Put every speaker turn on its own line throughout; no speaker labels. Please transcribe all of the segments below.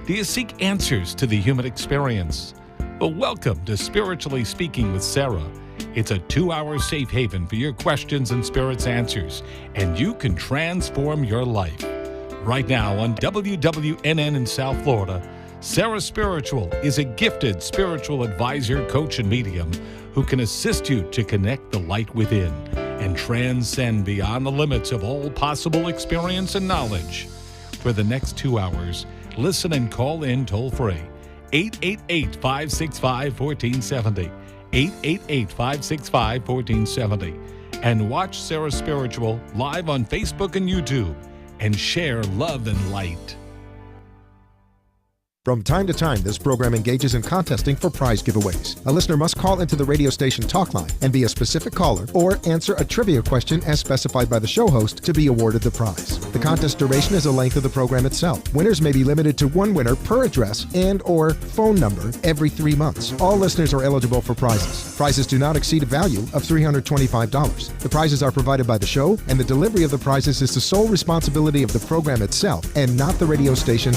Do you seek answers to the human experience? Well, welcome to Spiritually Speaking with Sarah. It's a 2-hour safe haven for your questions and Spirit's answers, and you can transform your life. Right now on WWNN in South Florida, Sarah Spiritual is a gifted spiritual advisor, coach, and medium who can assist you to connect the light within and transcend beyond the limits of all possible experience and knowledge. For the next 2 hours, listen and call in toll-free, 888-565-1470, 888-565-1470, and watch Sarah Spiritual live on Facebook and YouTube, and share love and light.
From time to time, this program engages in contesting for prize giveaways. A listener must call into the radio station talk line and be a specific caller or answer a trivia question as specified by the show host to be awarded the prize. The contest duration is the length of the program itself. Winners may be limited to one winner per address and or phone number every 3 months. All listeners are eligible for prizes. Prizes do not exceed a value of $325. The prizes are provided by the show, and the delivery of the prizes is the sole responsibility of the program itself and not the radio station.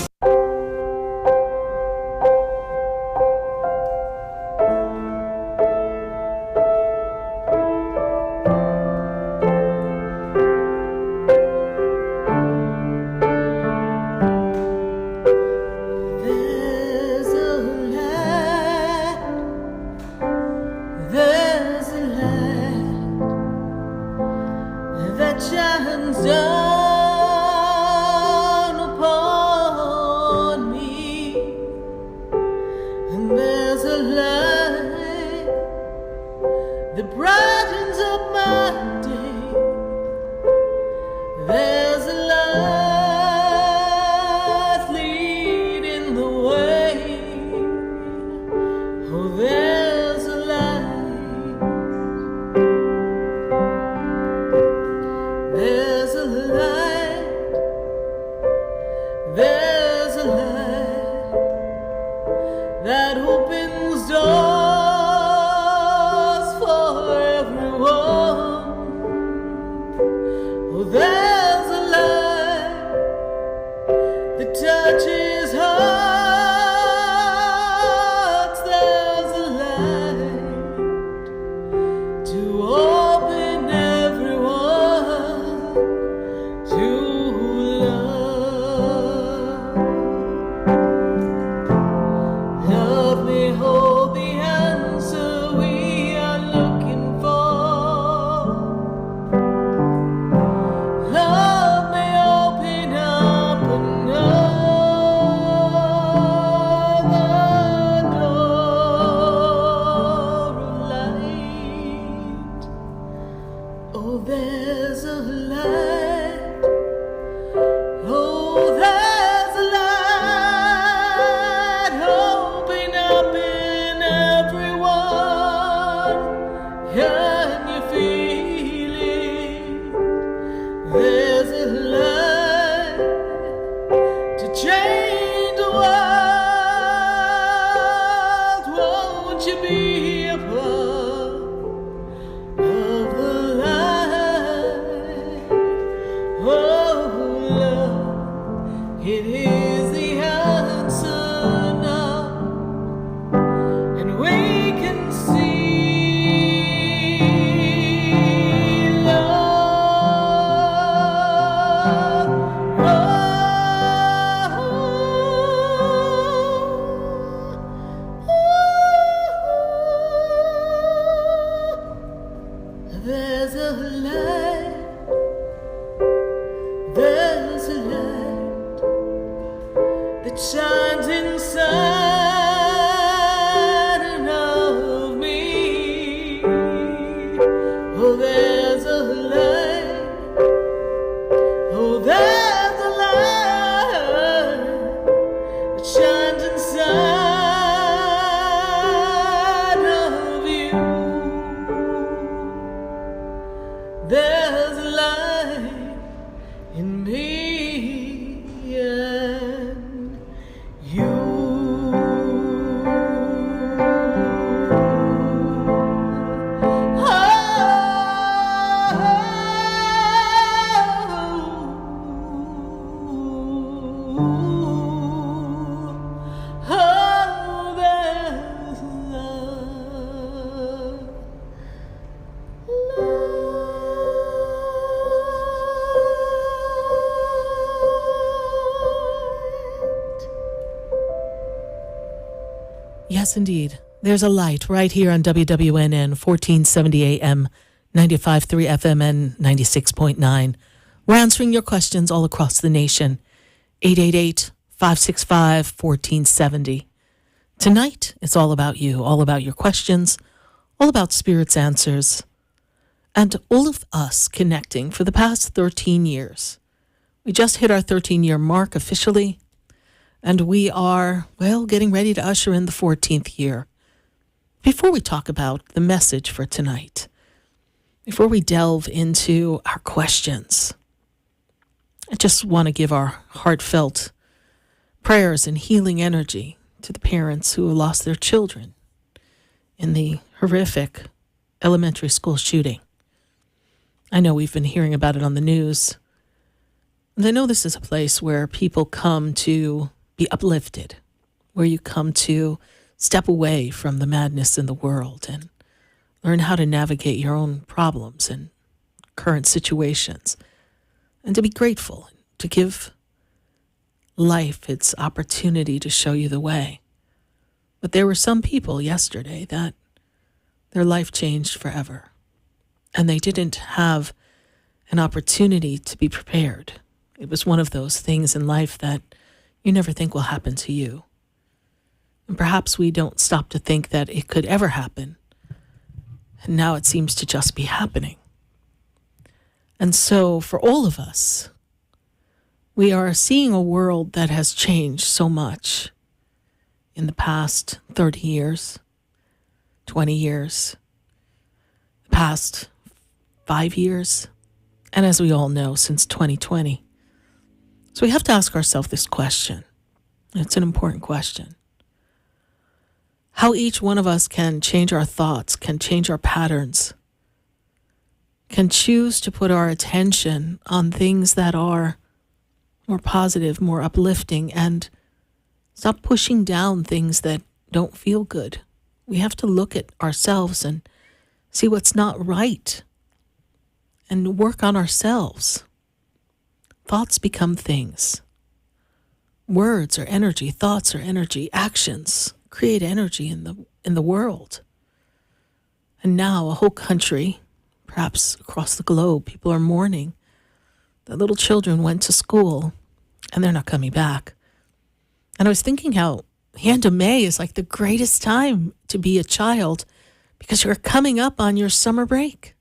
In me and you. Yes, indeed. There's a light right here on WWNN 1470 AM, 95.3 FM, and 96.9. We're answering your questions all across the nation. 888-565-1470. Tonight, it's all about you, all about your questions, all about Spirit's answers, and all of us connecting for the past 13 years. We just hit our 13-year mark officially, and we are, getting ready to usher in the 14th year. Before we talk about the message for tonight, before we delve into our questions, I just want to give our heartfelt prayers and healing energy to the parents who lost their children in the horrific elementary school shooting. I know we've been hearing about it on the news, and I know this is a place where people come to be uplifted, where you come to step away from the madness in the world and learn how to navigate your own problems and current situations, and to be grateful, to give life its opportunity to show you the way. But there were some people yesterday that their life changed forever, and they didn't have an opportunity to be prepared. It was one of those things in life that you never think will happen to you. And perhaps we don't stop to think that it could ever happen. And now it seems to just be happening. And so for all of us, we are seeing a world that has changed so much in the past 30 years, 20 years, the past 5 years, and as we all know, since 2020. So we have to ask ourselves this question. It's an important question. How each one of us can change our thoughts, can change our patterns, can choose to put our attention on things that are more positive, more uplifting, and stop pushing down things that don't feel good. We have to look at ourselves and see what's not right and work on ourselves. Thoughts become things. Words are energy, thoughts are energy, actions create energy in the world. And now a whole country, perhaps across the globe, people are mourning that little children went to school and they're not coming back. And I was thinking how the end of May is like the greatest time to be a child because you're coming up on your summer break.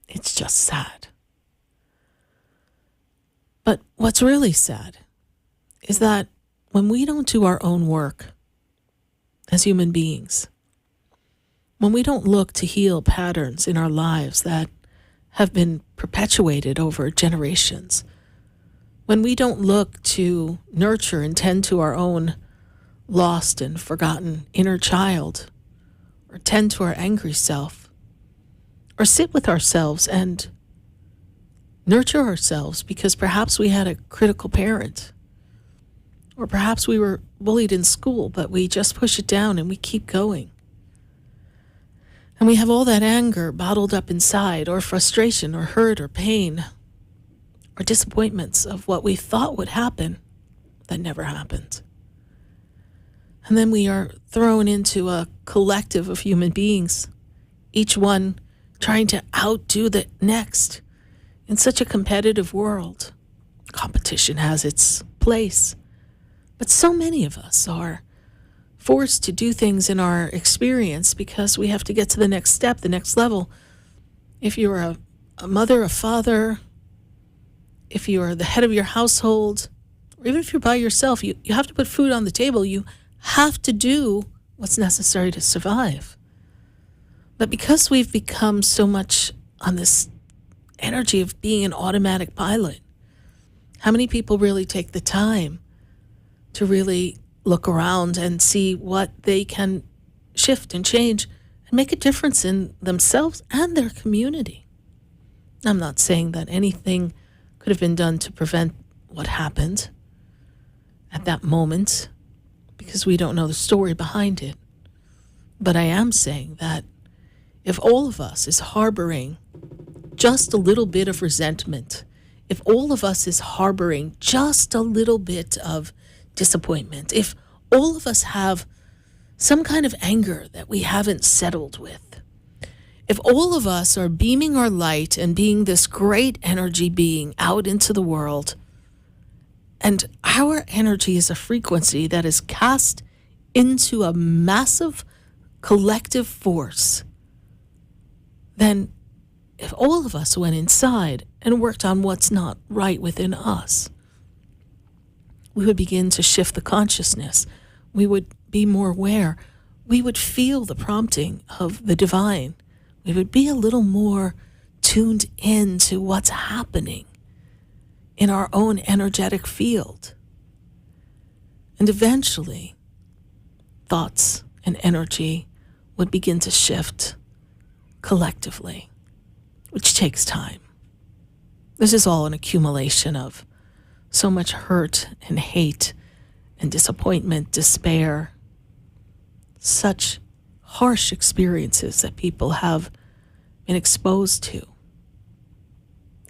It's just sad. But what's really sad is that when we don't do our own work as human beings, when we don't look to heal patterns in our lives that have been perpetuated over generations, when we don't look to nurture and tend to our own lost and forgotten inner child, or tend to our angry self, or sit with ourselves and nurture ourselves because perhaps we had a critical parent, or perhaps we were bullied in school, but we just push it down and we keep going. And we have all that anger bottled up inside, or frustration, or hurt, or pain, or disappointments of what we thought would happen that never happened. And then we are thrown into a collective of human beings, each one trying to outdo the next in such a competitive world. Competition has its place, but so many of us are forced to do things in our experience because we have to get to the next step, the next level. If you're a mother, a father, if you're the head of your household, or even if you're by yourself, you have to put food on the table. You have to do what's necessary to survive. But because we've become so much on this energy of being an automatic pilot, how many people really take the time to really look around and see what they can shift and change and make a difference in themselves and their community? I'm not saying that anything could have been done to prevent what happened at that moment, because we don't know the story behind it. But I am saying that if all of us is harboring just a little bit of resentment, if all of us is harboring just a little bit of disappointment, if all of us have some kind of anger that we haven't settled with. If all of us are beaming our light and being this great energy being out into the world, and our energy is a frequency that is cast into a massive collective force, then if all of us went inside and worked on what's not right within us, we would begin to shift the consciousness. We would be more aware. We would feel the prompting of the divine. We would be a little more tuned in to what's happening in our own energetic field. And eventually, thoughts and energy would begin to shift collectively, which takes time. This is all an accumulation of so much hurt and hate and disappointment, despair, such harsh experiences that people have been exposed to,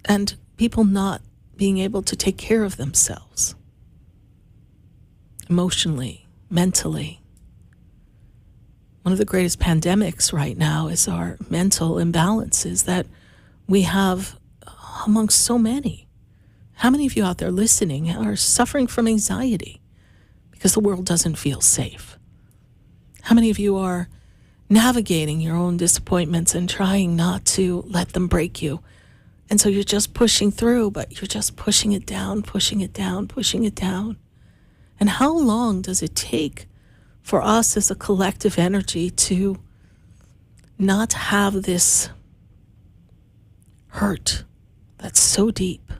and people not being able to take care of themselves emotionally, mentally. One of the greatest pandemics right now is our mental imbalances that we have amongst so many. How many of you out there listening are suffering from anxiety because the world doesn't feel safe? How many of you are navigating your own disappointments and trying not to let them break you? And so you're just pushing through, but you're just pushing it down, pushing it down, pushing it down. And how long does it take for us as a collective energy to not have this hurt that's so deep?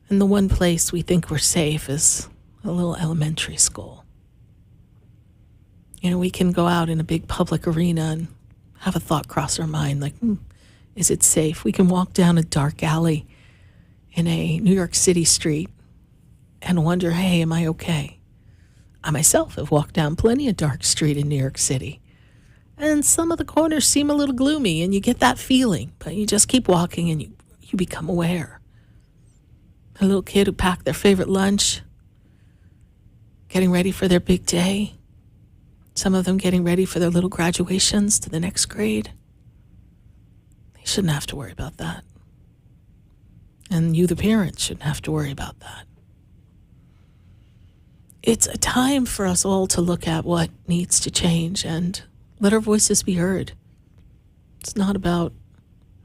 And the one place we think we're safe is a little elementary school. You know, we can go out in a big public arena and have a thought cross our mind like, is it safe? We can walk down a dark alley in a New York City street and wonder, hey, am I okay? I myself have walked down plenty of dark street in New York City. And some of the corners seem a little gloomy and you get that feeling, but you just keep walking and you become aware. A little kid who packed their favorite lunch, getting ready for their big day. Some of them getting ready for their little graduations to the next grade. They shouldn't have to worry about that. And you, the parents, shouldn't have to worry about that. It's a time for us all to look at what needs to change and let our voices be heard. It's not about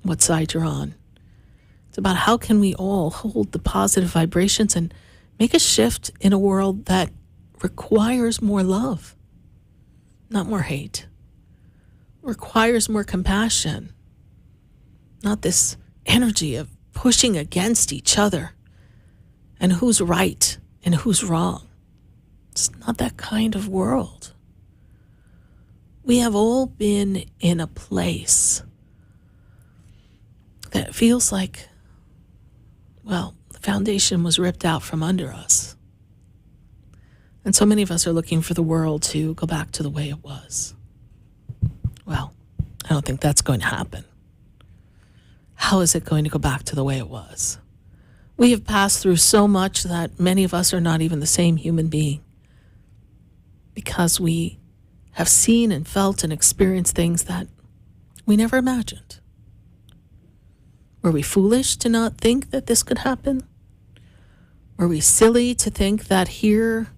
what side you're on. It's about how can we all hold the positive vibrations and make a shift in a world that requires more love, not more hate. Requires more compassion, not this energy of pushing against each other and who's right and who's wrong. It's not that kind of world. We have all been in a place that feels like, well, the foundation was ripped out from under us. And so many of us are looking for the world to go back to the way it was. Well, I don't think that's going to happen. How is it going to go back to the way it was? We have passed through so much that many of us are not even the same human being because we have seen and felt and experienced things that we never imagined. Were we foolish to not think that this could happen? Were we silly to think that here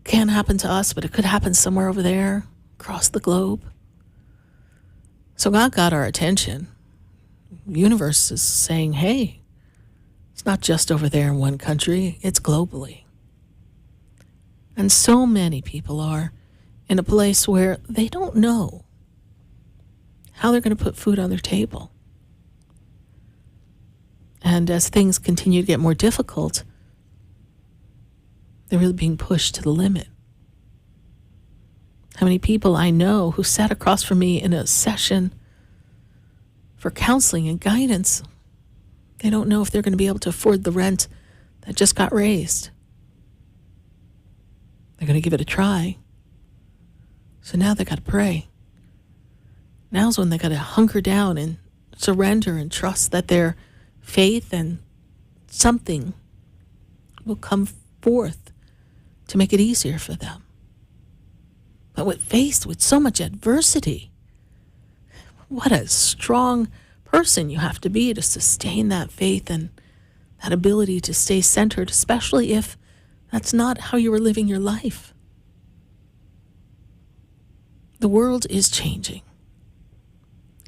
can happen to us, but it could happen somewhere over there, across the globe? So God got our attention. The universe is saying, hey, it's not just over there in one country, it's globally. And so many people are in a place where they don't know how they're going to put food on their table. And as things continue to get more difficult, they're really being pushed to the limit. How many people I know who sat across from me in a session for counseling and guidance, they don't know if they're going to be able to afford the rent that just got raised. They're going to give it a try. So now they got to pray. Now's when they got to hunker down and surrender and trust that their faith and something will come forth to make it easier for them. But faced with so much adversity, what a strong person you have to be to sustain that faith and that ability to stay centered, especially if that's not how you were living your life. The world is changing.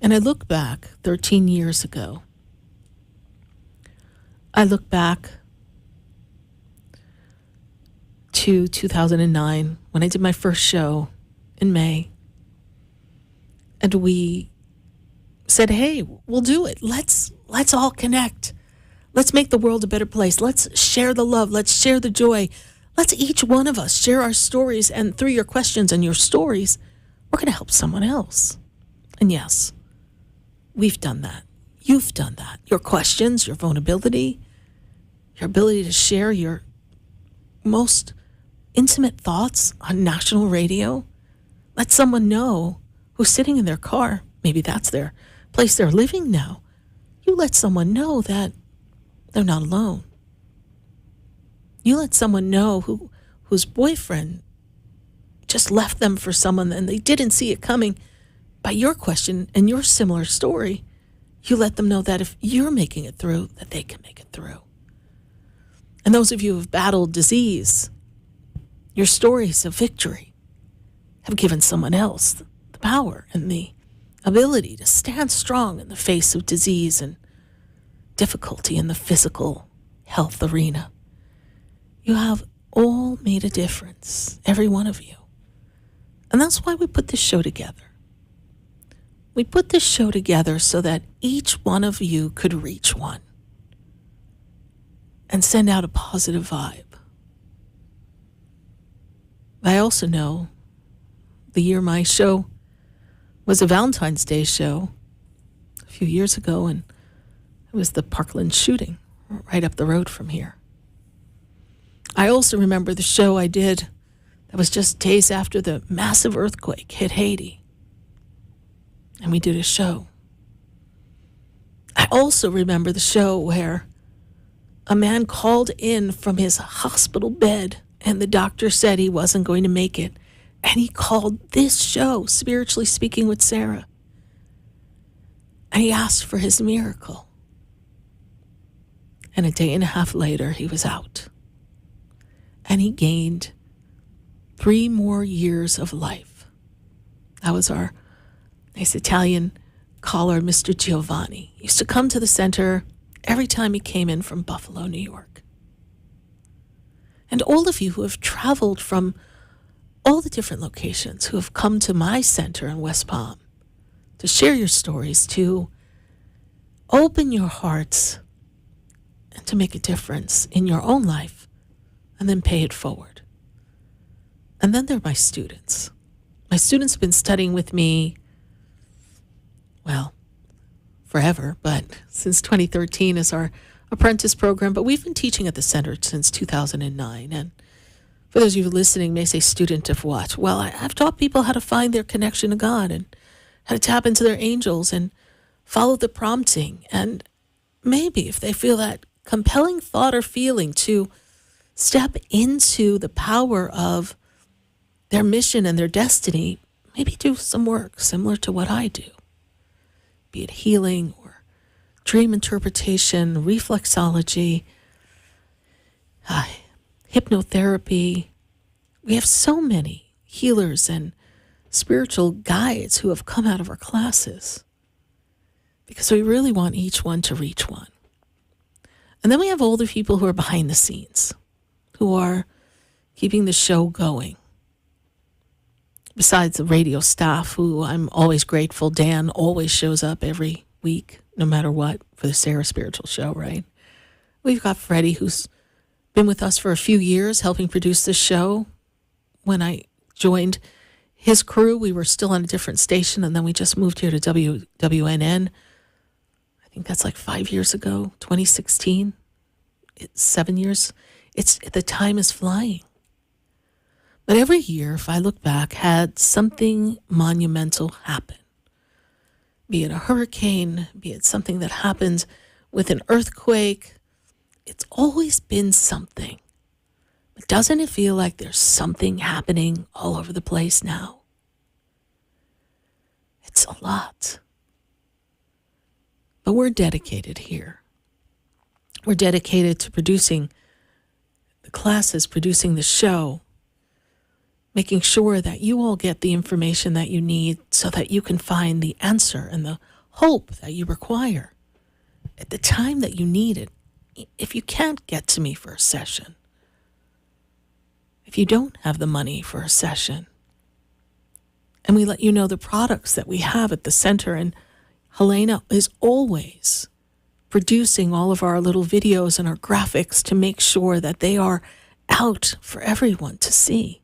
And I look back 13 years ago. I look back to 2009 when I did my first show in May. And we said, hey, we'll do it. Let's all connect. Let's make the world a better place. Let's share the love. Let's share the joy. Let's each one of us share our stories. And through your questions and your stories, we're going to help someone else. And yes, we've done that. You've done that. Your questions, your vulnerability, your ability to share your most intimate thoughts on national radio. Let someone know who's sitting in their car. Maybe that's their place they're living now. You let someone know that they're not alone. You let someone know whose boyfriend just left them for someone and they didn't see it coming. By your question and your similar story, you let them know that if you're making it through, that they can make it through. And those of you who have battled disease, your stories of victory have given someone else the power and the ability to stand strong in the face of disease and difficulty in the physical health arena. You have all made a difference, every one of you. And that's why we put this show together. We put this show together so that each one of you could reach one and send out a positive vibe. I also know the year my show was a Valentine's Day show a few years ago, and it was the Parkland shooting right up the road from here. I also remember the show I did that was just days after the massive earthquake hit Haiti. And we did a show. I also remember the show where a man called in from his hospital bed and the doctor said he wasn't going to make it. And he called this show, Spiritually Speaking with Sarah. And he asked for his miracle. And a day and a half later, he was out. And he gained 3 more years of life. That was our nice Italian caller, Mr. Giovanni. He used to come to the center every time he came in from Buffalo, New York. And all of you who have traveled from all the different locations, who have come to my center in West Palm to share your stories, to open your hearts, and to make a difference in your own life, and then pay it forward. And then there are my students. My students have been studying with me, well, forever, but since 2013 is our apprentice program, but we've been teaching at the center since 2009. And for those of you listening, may say, student of what? Well, I've taught people how to find their connection to God and how to tap into their angels and follow the prompting. And maybe if they feel that compelling thought or feeling to step into the power of their mission and their destiny, maybe do some work similar to what I do, be it healing or dream interpretation, reflexology, hypnotherapy. We have so many healers and spiritual guides who have come out of our classes because we really want each one to reach one. And then we have all the people who are behind the scenes, who are keeping the show going. Besides the radio staff, who I'm always grateful, Dan always shows up every week, no matter what, for the Sarah Spiritual Show, right? We've got Freddie, who's been with us for a few years, helping produce this show. When I joined his crew, we were still on a different station, and then we just moved here to WNN. I think that's like 5 years ago, 2016. It's 7 years. The time is flying. But every year, if I look back, had something monumental happen. Be it a hurricane, be it something that happened with an earthquake. It's always been something. But doesn't it feel like there's something happening all over the place now? It's a lot. But we're dedicated here. We're dedicated to producing the classes, producing the show, making sure that you all get the information that you need so that you can find the answer and the hope that you require at the time that you need it. If you can't get to me for a session, if you don't have the money for a session, and we let you know the products that we have at the center, and Helena is always producing all of our little videos and our graphics to make sure that they are out for everyone to see.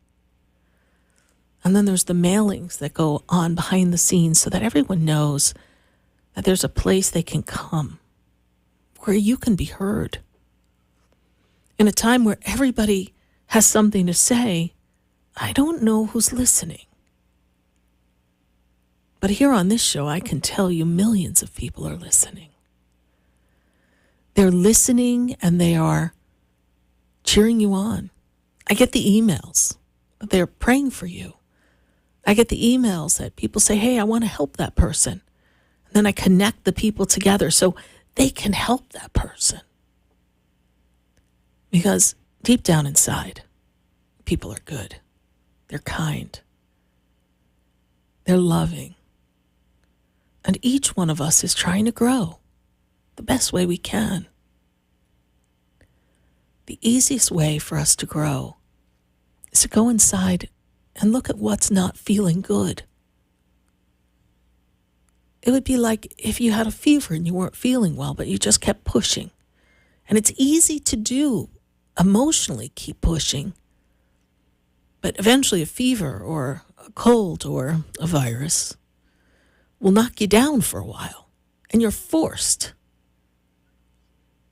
And then there's the mailings that go on behind the scenes so that everyone knows that there's a place they can come where you can be heard. In a time where everybody has something to say, I don't know who's listening. But here on this show, I can tell you millions of people are listening. They're listening and they are cheering you on. I get the emails that they're praying for you. I get the emails that people say, hey, I want to help that person. And then I connect the people together so they can help that person. Because deep down inside, people are good. They're kind. They're loving. And each one of us is trying to grow the best way we can. The easiest way for us to grow is to go inside and look at what's not feeling good. It would be like if you had a fever and you weren't feeling well, but you just kept pushing. And it's easy to do, emotionally keep pushing. But eventually a fever or a cold or a virus will knock you down for a while. And you're forced.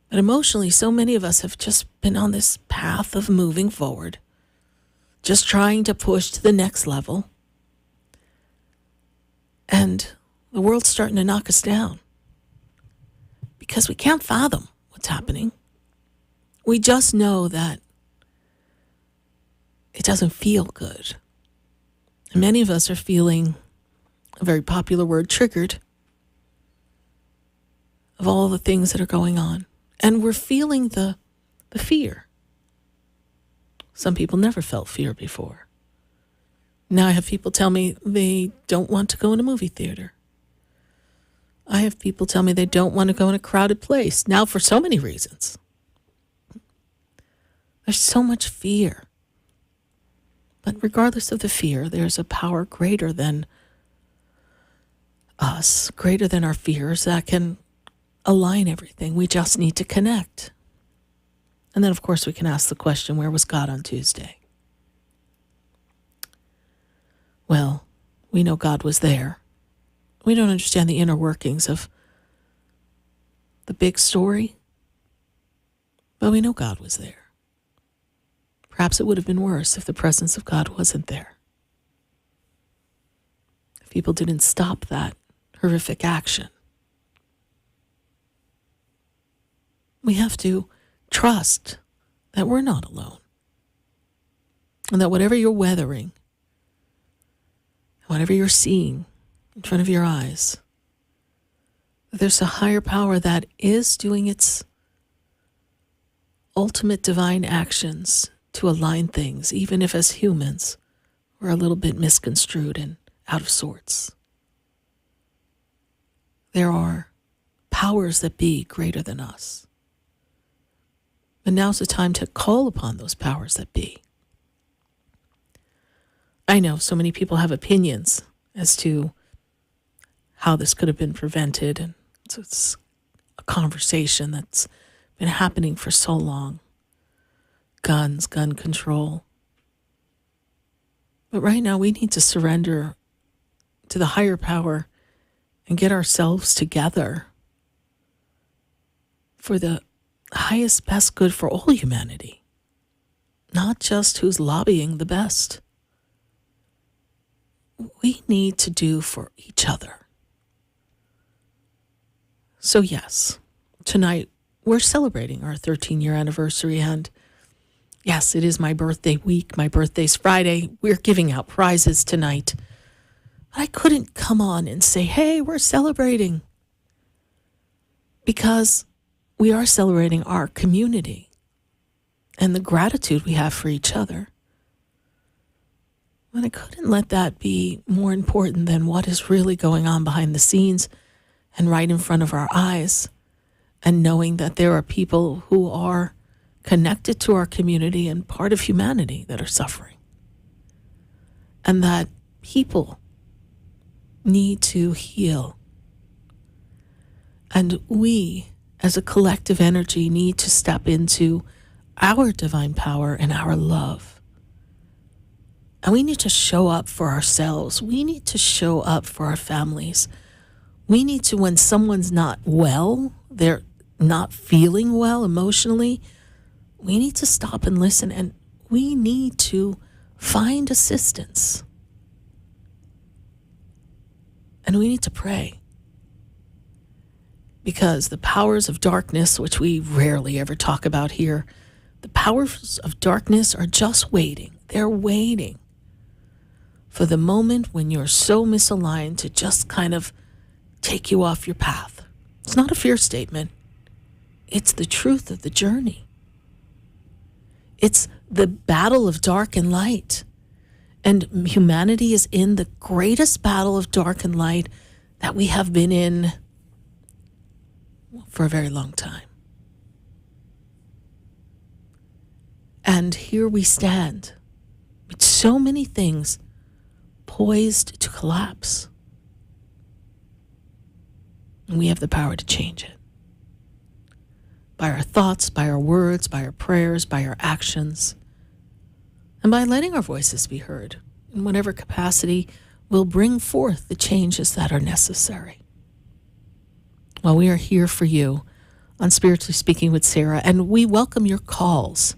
But emotionally, so many of us have just been on this path of moving forward, just trying to push to the next level. And the world's starting to knock us down because we can't fathom what's happening. We just know that it doesn't feel good. And many of us are feeling, a very popular word, triggered, of all the things that are going on. And we're feeling the fear. Some people never felt fear before. Now I have people tell me they don't want to go in a movie theater. I have people tell me they don't want to go in a crowded place. Now for so many reasons. There's so much fear. But regardless of the fear, there's a power greater than us, greater than our fears, that can align everything. We just need to connect. And then, of course, we can ask the question, where was God on Tuesday? Well, we know God was there. We don't understand the inner workings of the big story, but we know God was there. Perhaps it would have been worse if the presence of God wasn't there. If people didn't stop that horrific action. We have to trust that we're not alone. And that whatever you're weathering, whatever you're seeing in front of your eyes, there's a higher power that is doing its ultimate divine actions to align things, even if as humans we're a little bit misconstrued and out of sorts. There are powers that be greater than us. And now's the time to call upon those powers that be. I know so many people have opinions as to how this could have been prevented, and so it's a conversation that's been happening for so long. Guns, gun control. But right now we need to surrender to the higher power and get ourselves together for the highest, best good for all humanity, not just who's lobbying the best. We need to do for each other. So yes, tonight we're celebrating our 13-year anniversary, and Yes, it is my birthday week. My birthday's Friday. We're giving out prizes tonight. But I couldn't come on and say, hey, we're celebrating. Because we are celebrating our community and the gratitude we have for each other. And I couldn't let that be more important than what is really going on behind the scenes and right in front of our eyes, and knowing that there are people who are connected to our community and part of humanity that are suffering. And that people need to heal. And we, as a collective energy, need to step into our divine power and our love. And we need to show up for ourselves. We need to show up for our families. We need to, when someone's not well, they're not feeling well emotionally, we need to stop and listen, and we need to find assistance. And we need to pray. Because the powers of darkness, which we rarely ever talk about here, the powers of darkness are just waiting. They're waiting for the moment when you're so misaligned to just kind of take you off your path. It's not a fear statement. It's the truth of the journey. It's the battle of dark and light. And humanity is in the greatest battle of dark and light that we have been in for a very long time. And here we stand with so many things poised to collapse. And we have the power to change it. By our thoughts, by our words, by our prayers, by our actions, and by letting our voices be heard in whatever capacity will bring forth the changes that are necessary. Well, we are here for you on Spiritually Speaking with Sarah, and we welcome your calls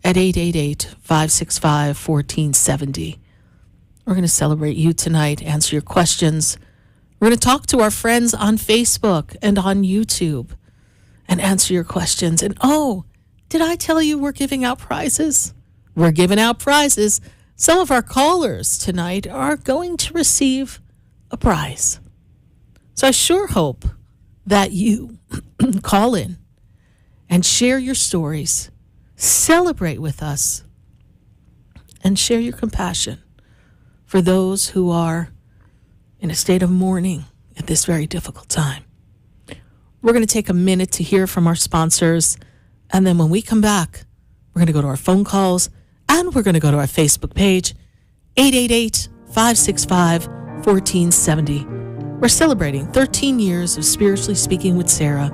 at 888-565-1470. We're going to celebrate you tonight, answer your questions. We're going to talk to our friends on Facebook and on YouTube and answer your questions. And oh, did I tell you we're giving out prizes? We're giving out prizes. Some of our callers tonight are going to receive a prize. So I sure hope that you call in and share your stories, celebrate with us, and share your compassion for those who are in a state of mourning at this very difficult time. We're going to take a minute to hear from our sponsors, and then when we come back, we're going to go to our phone calls, and we're going to go to our Facebook page, 888-565-1470. We're celebrating 13 years of Spiritually Speaking with Sarah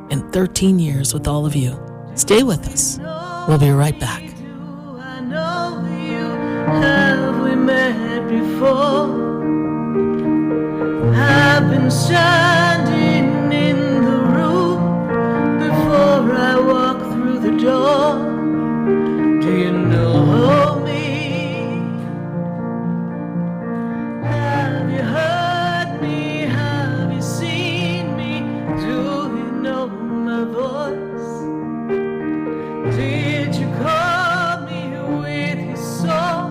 and 13 years with all of you. Stay with us. We'll be right back.
I know you. Have we met before? I've been standing in the room before I walk through the door. Do you know me? Have you heard me? Have you seen me? Do you know my voice? Did you call me with your soul?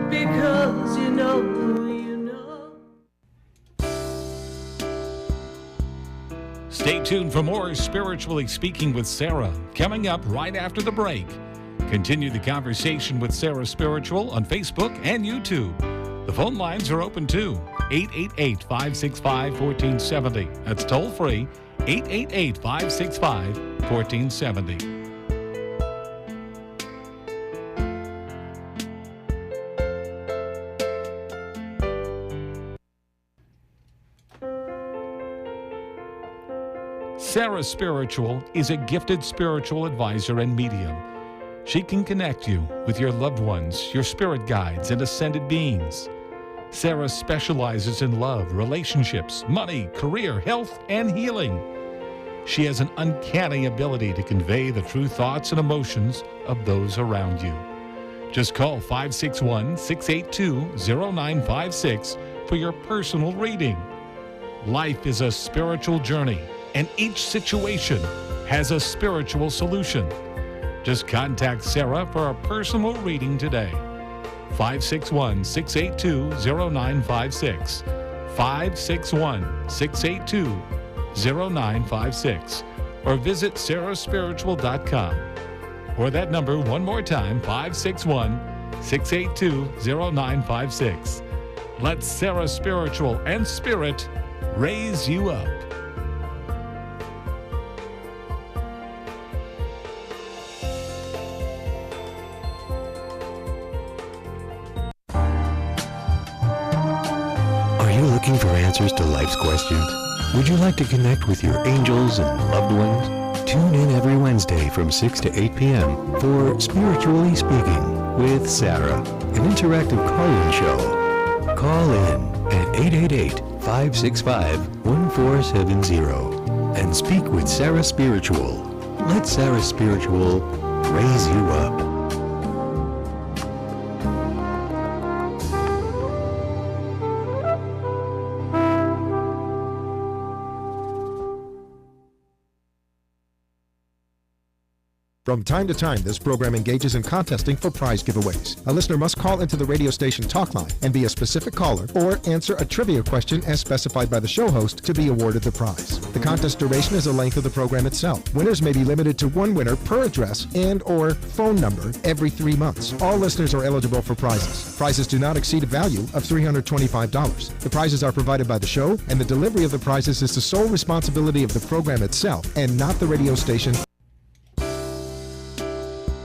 Because you know.
Stay tuned for more Spiritually Speaking with Sarah, coming up right after the break. Continue the conversation with Sarah Spiritual on Facebook and YouTube. The phone lines are open too. 888-565-1470. That's toll free. 888-565-1470. Sarah Spiritual is a gifted spiritual advisor and medium. She can connect you with your loved ones, your spirit guides, and ascended beings. Sarah specializes in love, relationships, money, career, health, and healing. She has an uncanny ability to convey the true thoughts and emotions of those around you. Just call 561-682-0956 for your personal reading. Life is a spiritual journey, and each situation has a spiritual solution. Just contact Sarah for a personal reading today. 561-682-0956. 561-682-0956. Or visit sarahspiritual.com. Or that number one more time, 561-682-0956. Let Sarah Spiritual and Spirit raise you up.
Are you looking for answers to life's questions? Would you like to connect with your angels and loved ones? Tune in every Wednesday from 6 to 8 p.m. for Spiritually Speaking with Sarah, an interactive call-in show. Call in at 888-565-1470 and speak with Sarah Spiritual. Let Sarah Spiritual raise you up.
From time to time, this program engages in contesting for prize giveaways. A listener must call into the radio station talk line and be a specific caller or answer a trivia question as specified by the show host to be awarded the prize. The contest duration is the length of the program itself. Winners may be limited to one winner per address and or phone number every 3 months. All listeners are eligible for prizes. Prizes do not exceed a value of $325. The prizes are provided by the show, and the delivery of the prizes is the sole responsibility of the program itself and not the radio station.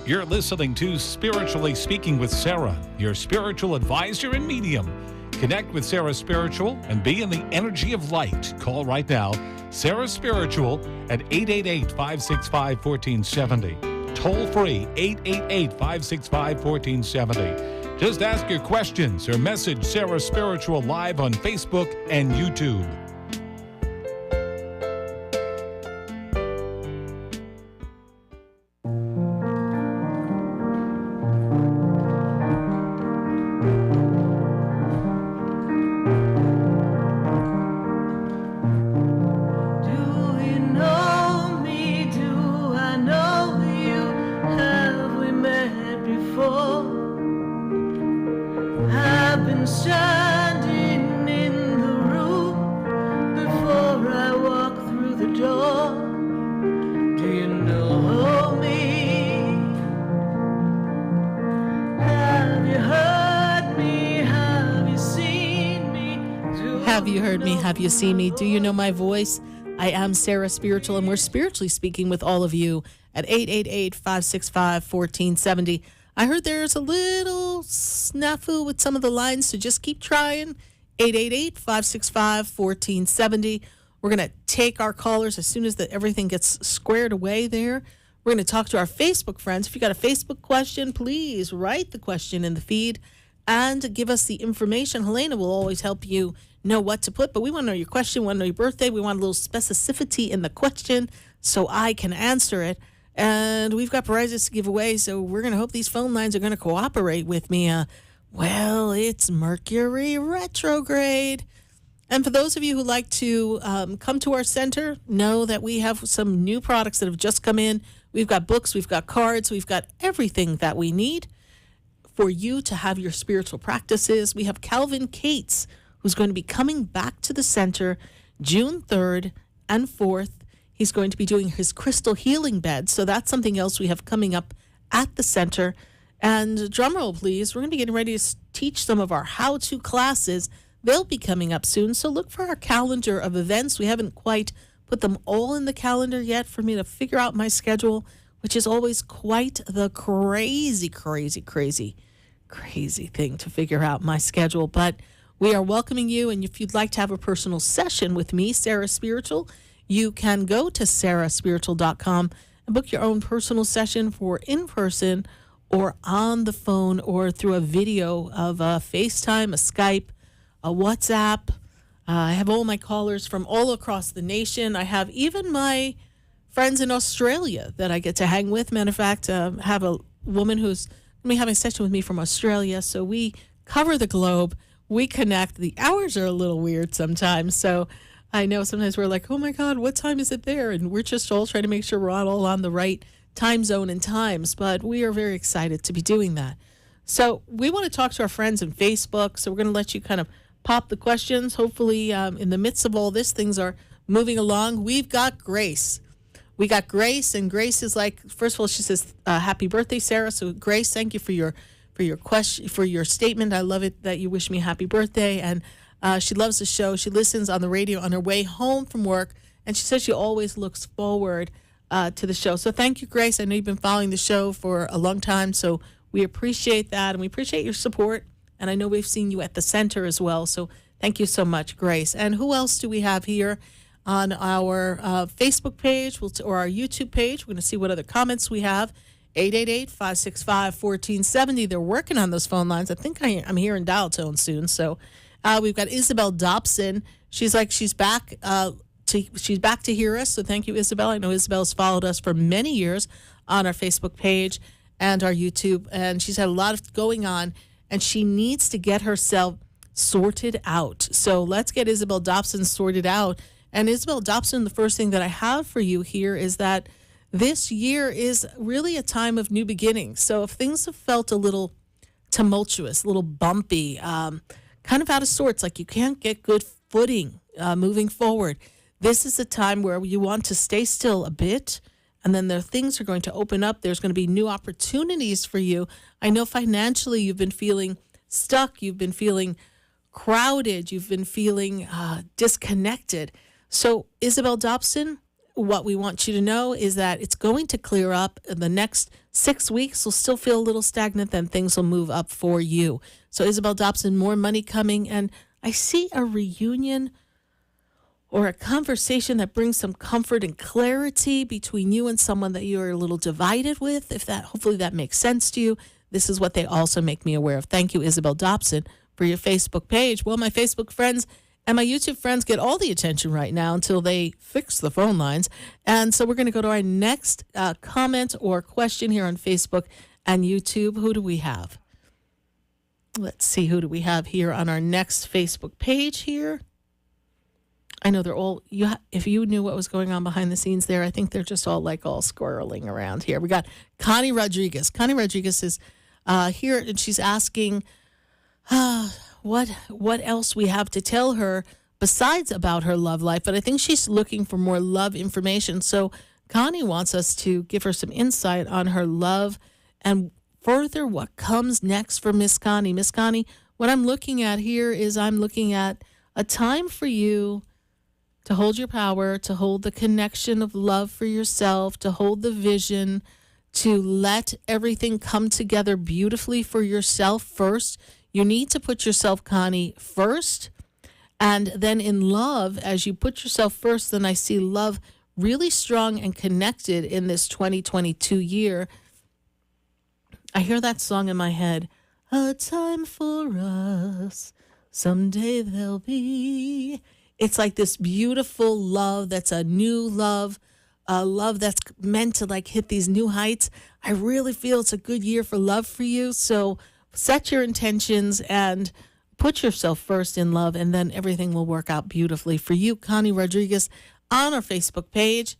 You're listening to Spiritually Speaking with Sarah, your spiritual advisor and medium. Connect with Sarah Spiritual and be in the energy of light. Call right now, Sarah Spiritual at 888-565-1470. Toll free, 888-565-1470. Just ask your questions or message Sarah Spiritual live on Facebook and YouTube.
Have you seen me? Do you know my voice? I am Sarah Spiritual, and we're spiritually speaking with all of you at 888-565-1470. I heard there's a little snafu with some of the lines, so just keep trying. 888-565-1470. We're going to take our callers as soon as everything gets squared away there. We're going to talk to our Facebook friends. If you got a Facebook question, please write the question in the feed and give us the information. Helena will always help you know what to put, but we want to know your question, we want to know your birthday, we want a little specificity in the question so I can answer it. And we've got prizes to give away, so we're going to hope these phone lines are going to cooperate with me. Well, it's Mercury retrograde. And for those of you who like to come to our center, know that we have some new products that have just come in. We've got books, we've got cards, we've got everything that we need for you to have your spiritual practices. We have Calvin Cates, who's going to be coming back to the center June 3rd and 4th. He's going to be doing his crystal healing bed. So that's something else we have coming up at the center. And drumroll, please, we're going to be getting ready to teach some of our how-to classes. They'll be coming up soon. So look for our calendar of events. We haven't quite put them all in the calendar yet for me to figure out my schedule, which is always quite the crazy thing to figure out my schedule. But we are welcoming you, and if you'd like to have a personal session with me, Sarah Spiritual, you can go to sarahspiritual.com and book your own personal session for in-person or on the phone or through a video of a FaceTime, a Skype, a WhatsApp. I have all my callers from all across the nation. I have even my friends in Australia that I get to hang with. Matter of fact, have a woman who's going to be having a session with me from Australia, so we cover the globe. We connect. The hours are a little weird sometimes, so I know sometimes we're like, oh my God, what time is it there? And we're just all trying to make sure we're all on the right time zone and times, but we are very excited to be doing that. So we want to talk to our friends on Facebook, so we're going to let you kind of pop the questions. Hopefully, in the midst of all this, things are moving along. We've got Grace. We got Grace, and Grace is like, first of all, she says, happy birthday, Sarah. So Grace, thank you for your question, for your statement. I love it that you wish me happy birthday. And she loves the show. She listens on the radio on her way home from work, and she says she always looks forward to the show. So thank you, Grace. I know you've been following the show for a long time, so we appreciate that, and we appreciate your support. And I know we've seen you at the center as well, so thank you so much, Grace. And who else do we have here on our Facebook page or our YouTube page? We're going to see what other comments we have. 888-565-1470. They're working on those phone lines. I think I'm hearing dial tone soon. So we've got Isabel Dobson. She's like, she's back to hear us. So thank you, Isabel. I know Isabel's followed us for many years on our Facebook page and our YouTube, and she's had a lot of going on, and she needs to get herself sorted out. So let's get Isabel Dobson sorted out. And Isabel Dobson, the first thing that I have for you here is that this year is really a time of new beginnings. So if things have felt a little tumultuous, a little bumpy, kind of out of sorts, like you can't get good footing moving forward, this is a time where you want to stay still a bit, and then things are going to open up. There's going to be new opportunities for you. I know financially you've been feeling stuck. You've been feeling crowded. You've been feeling disconnected. So Isabel Dobson, what we want you to know is that it's going to clear up. In the next 6 weeks will still feel a little stagnant, then things will move up for you. So Isabel Dobson, more money coming, and I see a reunion or a conversation that brings some comfort and clarity between you and someone that you're a little divided with. Hopefully that makes sense to you. This is what they also make me aware of. Thank you, Isabel Dobson, for your Facebook page. Well, my Facebook friends and my YouTube friends get all the attention right now until they fix the phone lines. And so we're going to go to our next comment or question here on Facebook and YouTube. Who do we have? Let's see, who do we have here on our next Facebook page here? I know they're all, if you knew what was going on behind the scenes there, I think they're just all squirreling around here. We got Connie Rodriguez. Connie Rodriguez is here, and she's asking what else we have to tell her besides about her love life, but I think she's looking for more love information. So Connie wants us to give her some insight on her love and further what comes next for Miss Connie. Miss Connie, what I'm looking at here is I'm looking at a time for you to hold your power, to hold the connection of love for yourself, to hold the vision, to let everything come together beautifully for yourself first. You need to put yourself, Connie, first. And then in love, as you put yourself first, then I see love really strong and connected in this 2022 year. I hear that song in my head. A time for us, someday there'll be. It's like this beautiful love that's a new love, a love that's meant to hit these new heights. I really feel it's a good year for love for you. So set your intentions and put yourself first in love, and then everything will work out beautifully for you. Connie Rodriguez on our Facebook page.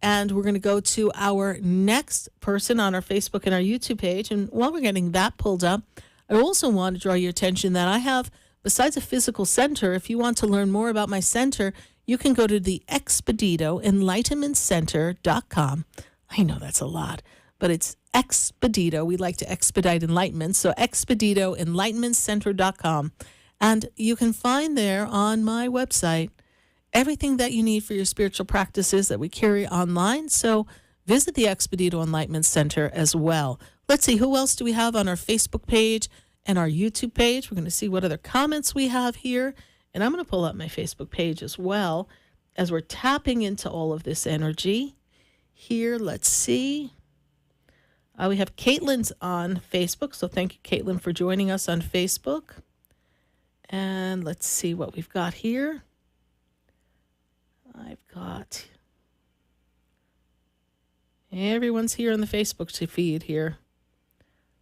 And we're going to go to our next person on our Facebook and our YouTube page. And while we're getting that pulled up, I also want to draw your attention that I have, besides a physical center, if you want to learn more about my center, you can go to the Expedito EnlightenmentCenter.com. I know that's a lot, but it's Expedito. We like to expedite enlightenment. So Expedito EnlightenmentCenter.com. And you can find there on my website everything that you need for your spiritual practices that we carry online. So visit the Expedito Enlightenment Center as well. Let's see, who else do we have on our Facebook page and our YouTube page? We're going to see what other comments we have here. And I'm going to pull up my Facebook page as well as we're tapping into all of this energy. Here, let's see. We have Caitlin's on Facebook. So thank you, Caitlin, for joining us on Facebook. And let's see what we've got here. I've got everyone's here on the Facebook feed here.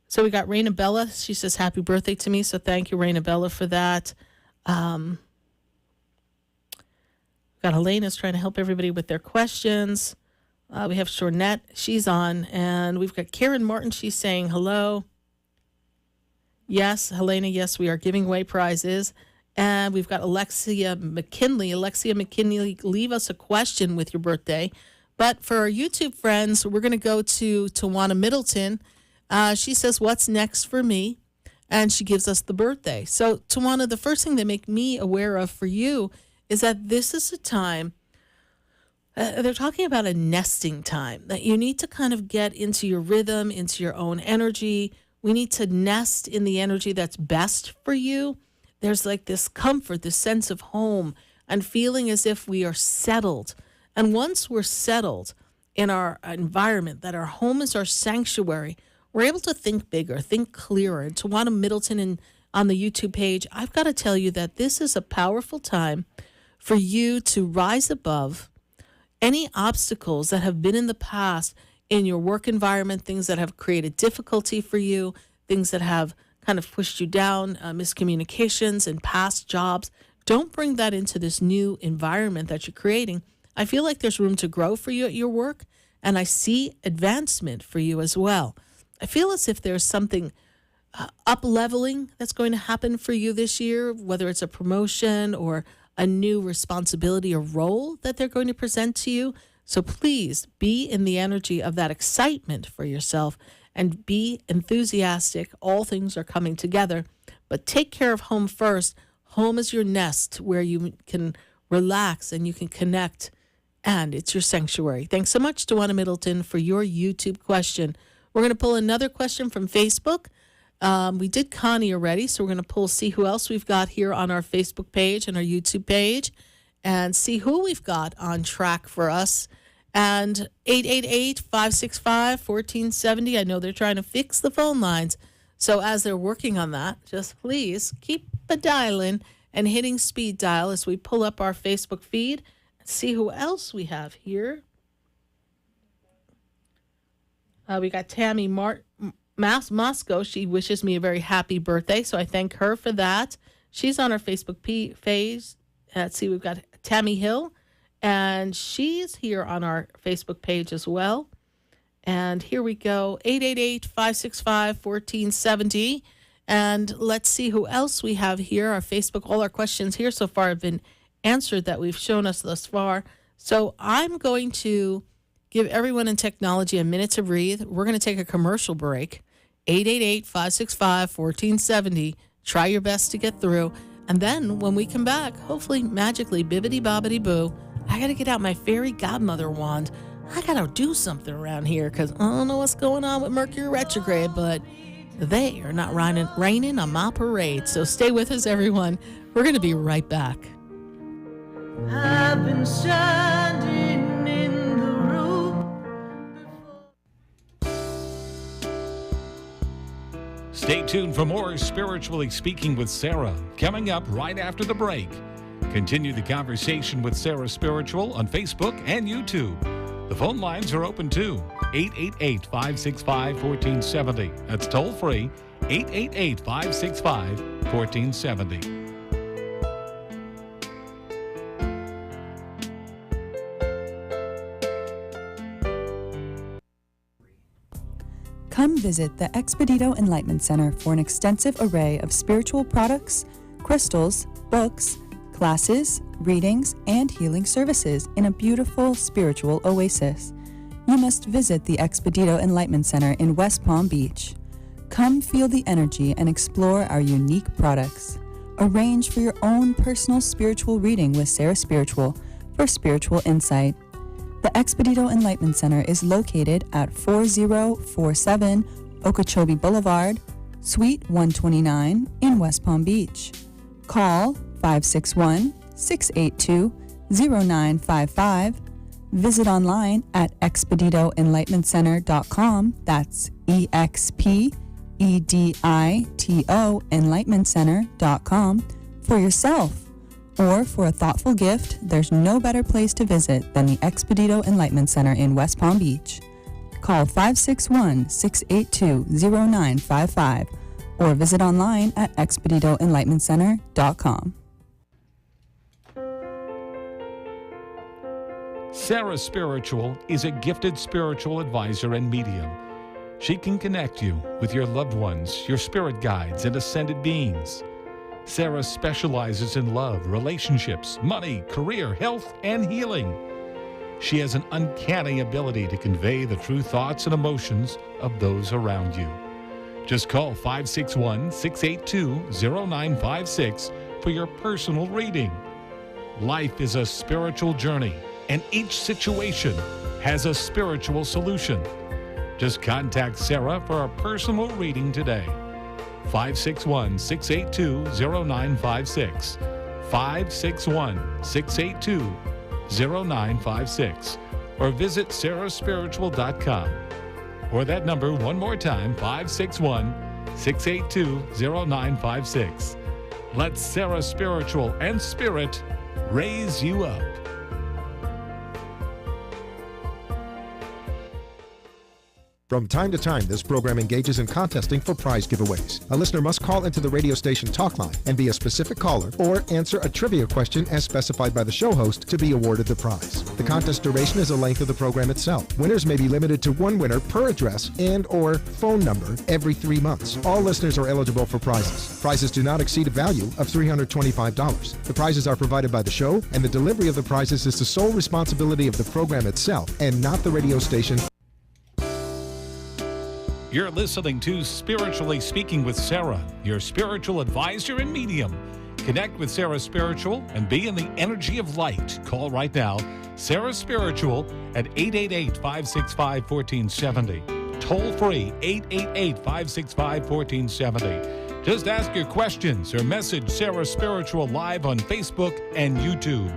So we got Raina Bella. She says, happy birthday to me. So thank you, Raina Bella, for that. Got Helena's trying to help everybody with their questions. We have Shornette. She's on. And we've got Karen Martin. She's saying hello. Yes, Helena, yes, we are giving away prizes. And we've got Alexia McKinley. Alexia McKinley, leave us a question with your birthday. But for our YouTube friends, we're going to go to Tawana Middleton. She says, what's next for me? And she gives us the birthday. So, Tawana, the first thing they make me aware of for you is that this is a time, they're talking about a nesting time, that you need to kind of get into your rhythm, into your own energy. We need to nest in the energy that's best for you. There's like this comfort, this sense of home, and feeling as if we are settled. And once we're settled in our environment, that our home is our sanctuary, we're able to think bigger, think clearer. And Tawana Middleton on the YouTube page, I've got to tell you that this is a powerful time for you to rise above any obstacles that have been in the past in your work environment, things that have created difficulty for you, things that have kind of pushed you down, miscommunications and past jobs. Don't bring that into this new environment that you're creating. I feel like there's room to grow for you at your work, and I see advancement for you as well. I feel as if there's something up-leveling that's going to happen for you this year, whether it's a promotion or a new responsibility or role that they're going to present to you. So please be in the energy of that excitement for yourself and be enthusiastic. All things are coming together, but take care of home first. Home is your nest where you can relax and you can connect, and it's your sanctuary. Thanks so much, Tawana Middleton, for your YouTube question. We're going to pull another question from Facebook. We did Connie already, so we're going to see who else we've got here on our Facebook page and our YouTube page and see who we've got on track for us. And 888-565-1470. I know they're trying to fix the phone lines. So as they're working on that, just please keep dialing and hitting speed dial as we pull up our Facebook feed and see who else we have here. We got Tammy Moscow. She wishes me a very happy birthday, so I thank her for that. She's on our Facebook page. Let's see, we've got Tammy Hill. And she's here on our Facebook page as well. And here we go, 888-565-1470. And let's see who else we have here. Our Facebook, all our questions here so far have been answered that we've shown us thus far. So I'm going to give everyone in technology a minute to breathe. We're going to take a commercial break. 888-565-1470. Try your best to get through. And then when we come back, hopefully magically, bibbidi-bobbidi-boo, I got to get out my fairy godmother wand. I got to do something around here because I don't know what's going on with Mercury retrograde, but they are not raining on my parade. So stay with us, everyone. We're going to be right back.
I've been standing in the room before.
Stay tuned for more Spiritually Speaking with Sarah, coming up right after the break. Continue the conversation with Sarah Spiritual on Facebook and YouTube. The phone lines are open too. 888-565-1470. That's toll free. 888-565-1470.
Come visit the Expedito Enlightenment Center for an extensive array of spiritual products, crystals, books, classes, readings, and healing services in a beautiful spiritual oasis. You must visit the Expedito Enlightenment Center in West Palm Beach. Come feel the energy and explore our unique products. Arrange for your own personal spiritual reading with Sarah Spiritual for spiritual insight. The Expedito Enlightenment Center is located at 4047 Okeechobee Boulevard, Suite 129 in West Palm Beach. Call 561-682-0955. Visit online at expeditoenlightenmentcenter.com. That's EXPEDITO enlightenmentcenter.com for yourself. Or for a thoughtful gift, there's no better place to visit than the Expedito Enlightenment Center in West Palm Beach. Call 561-682-0955 or visit online at expeditoenlightenmentcenter.com.
Sarah Spiritual is a gifted spiritual advisor and medium. She can connect you with your loved ones, your spirit guides, and ascended beings. Sarah specializes in love, relationships, money, career, health, and healing. She has an uncanny ability to convey the true thoughts and emotions of those around you. Just call 561-682-0956 for your personal reading. Life is a spiritual journey, and each situation has a spiritual solution. Just contact Sarah for a personal reading today. 561-682-0956. 561-682-0956. Or visit sarahspiritual.com. Or that number one more time, 561-682-0956. Let Sarah Spiritual and Spirit raise you up.
From time to time, this program engages in contesting for prize giveaways. A listener must call into the radio station talk line and be a specific caller or answer a trivia question as specified by the show host to be awarded the prize. The contest duration is the length of the program itself. Winners may be limited to one winner per address and or phone number every 3 months. All listeners are eligible for prizes. Prizes do not exceed a value of $325. The prizes are provided by the show, and the delivery of the prizes is the sole responsibility of the program itself and not the radio station.
You're listening to Spiritually Speaking with Sarah, your spiritual advisor and medium. Connect with Sarah Spiritual and be in the energy of light. Call right now, Sarah Spiritual at 888-565-1470. Toll free, 888-565-1470. Just ask your questions or message Sarah Spiritual live on Facebook and YouTube.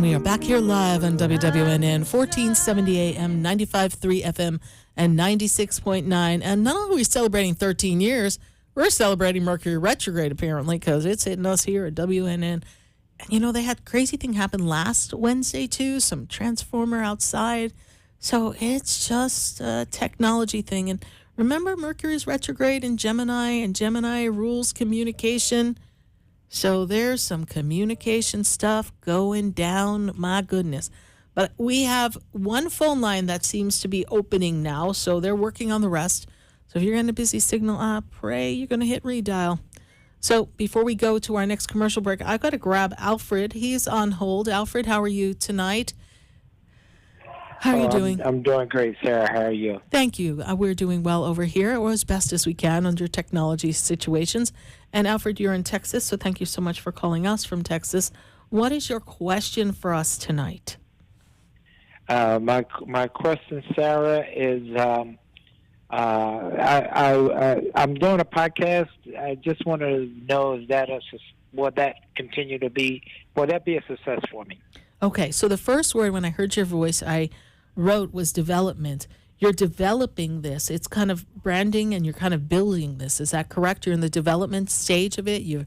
We are back here live on WWNN 1470 AM, 95.3 FM, and 96.9. And not only are we celebrating 13 years, we're celebrating Mercury retrograde, apparently, because it's hitting us here at WNN. And, you know, they had a crazy thing happen last Wednesday, too, some transformer outside. So it's just a technology thing. And remember, Mercury's retrograde in Gemini, and Gemini rules communication. So there's some communication stuff going down, my goodness. But we have one phone line that seems to be opening now, so they're working on the rest. So if you're in a busy signal, I pray you're going to hit redial. So before we go to our next commercial break, I've got to grab Alfred. He's on hold. Alfred, how are you tonight? How are you doing?
I'm doing great, Sarah. How are you?
Thank you. We're doing well over here, or as best as we can under technology situations. And Alfred, you're in Texas, so thank you so much for calling us from Texas. What is your question for us tonight?
My question, Sarah, is I'm doing a podcast. I just want to know, will that continue to be? Will that be a success for me?
Okay, so the first word when I heard your voice, I wrote was development. You're developing this. It's kind of branding, and you're kind of building this. Is that correct? You're in the development stage of it. You're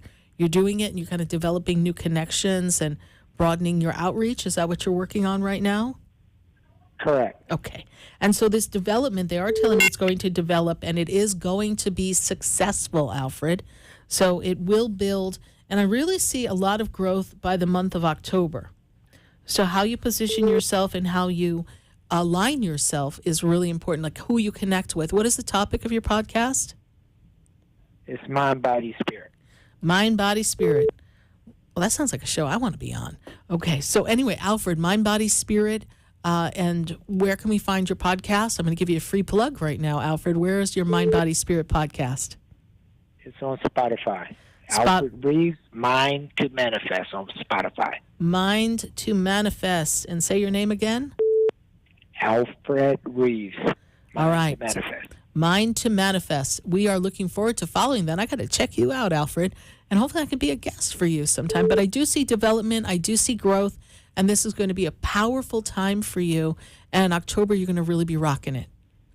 doing it, and you're kind of developing new connections and broadening your outreach. Is that what you're working on right now?
Correct.
Okay. And so this development, they are telling me it's going to develop, and it is going to be successful, Alfred. So it will build, and I really see a lot of growth by the month of October. So how you position yourself and how you align yourself is really important, like who you connect with. What is the topic of your podcast?
It's Mind, Body, Spirit.
Mind, Body, Spirit. Well, that sounds like a show I want to be on. Okay, so anyway, Alfred, Mind, Body, Spirit, and where can we find your podcast? I'm going to give you a free plug right now, Alfred. Where is your Mind, Body, Spirit podcast?
It's on Spotify. Alfred Reeves, Mind to Manifest on Spotify.
Mind to Manifest. And say your name again?
Alfred Reeves.
All right.
To Manifest.
Mind to Manifest. We are looking forward to following that. I got to check you out, Alfred, and hopefully I can be a guest for you sometime. But I do see development. I do see growth, and this is going to be a powerful time for you. And in October, you're going to really be rocking it.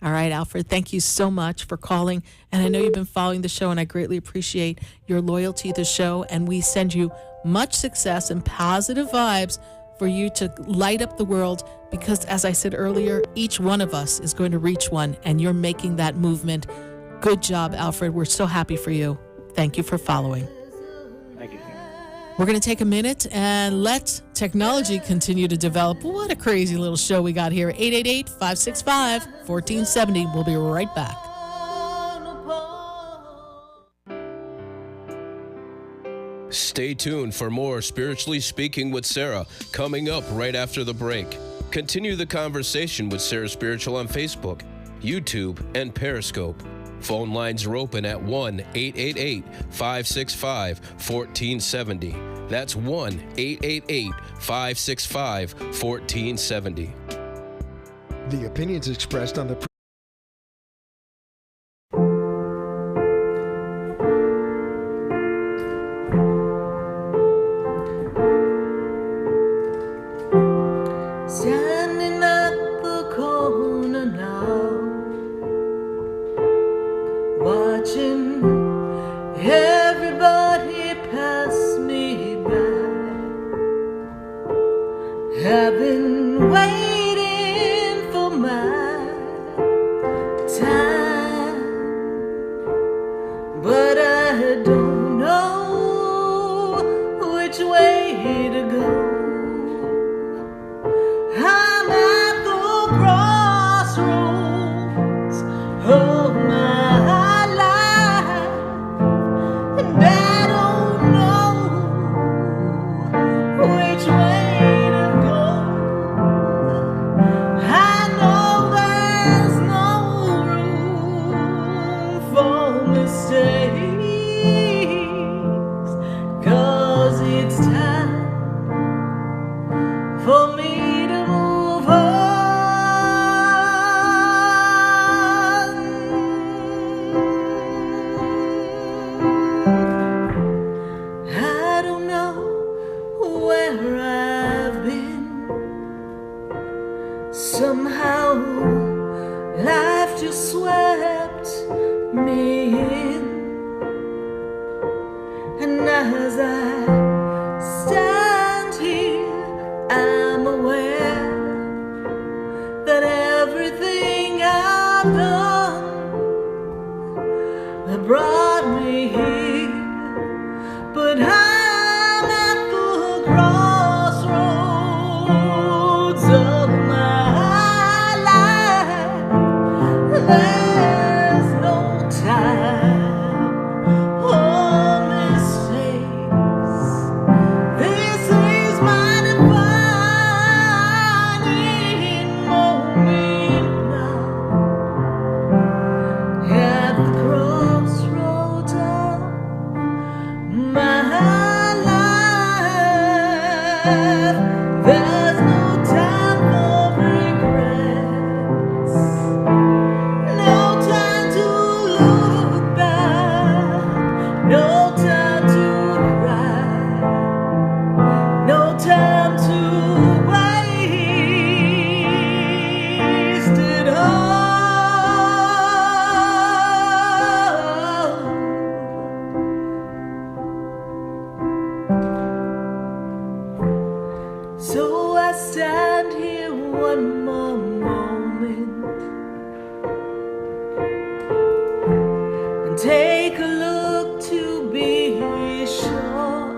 All right, Alfred, thank you so much for calling. And I know you've been following the show, and I greatly appreciate your loyalty to the show. And we send you much success and positive vibes for you to light up the world, because, as I said earlier, each one of us is going to reach one, and you're making that movement. Good job, Alfred. We're so happy for you. Thank you for following.
Thank you.
We're going to take a minute and let technology continue to develop. What a crazy little show we got here. 888-565-1470. We'll be right back.
Stay tuned for more Spiritually Speaking with Sarah coming up right after the break. Continue the conversation with Sarah Spiritual on Facebook, YouTube, and Periscope. Phone lines are open at 1-888-565-1470. That's 1-888-565-1470.
The opinions expressed on the
Standing at the corner now, watching everybody pass me by. I've been waiting for my time, but I don't know which way to go. I'm at the crossroads of my life, and I don't know which way to go. I know there's no room for mistakes, 'cause it's time for me to move on. I don't know where I've been. Somehow life just swept me in, and as I stand here, I'm aware that everything I've done that brought me here, but I'm at the crossroads of my life. There's no time or mistakes. This is my defining moment now. At the crossroads of my life, there's no time for regrets, no time to look back, no time to cry, no time to waste it all. So I stand here one more moment and take a look to be sure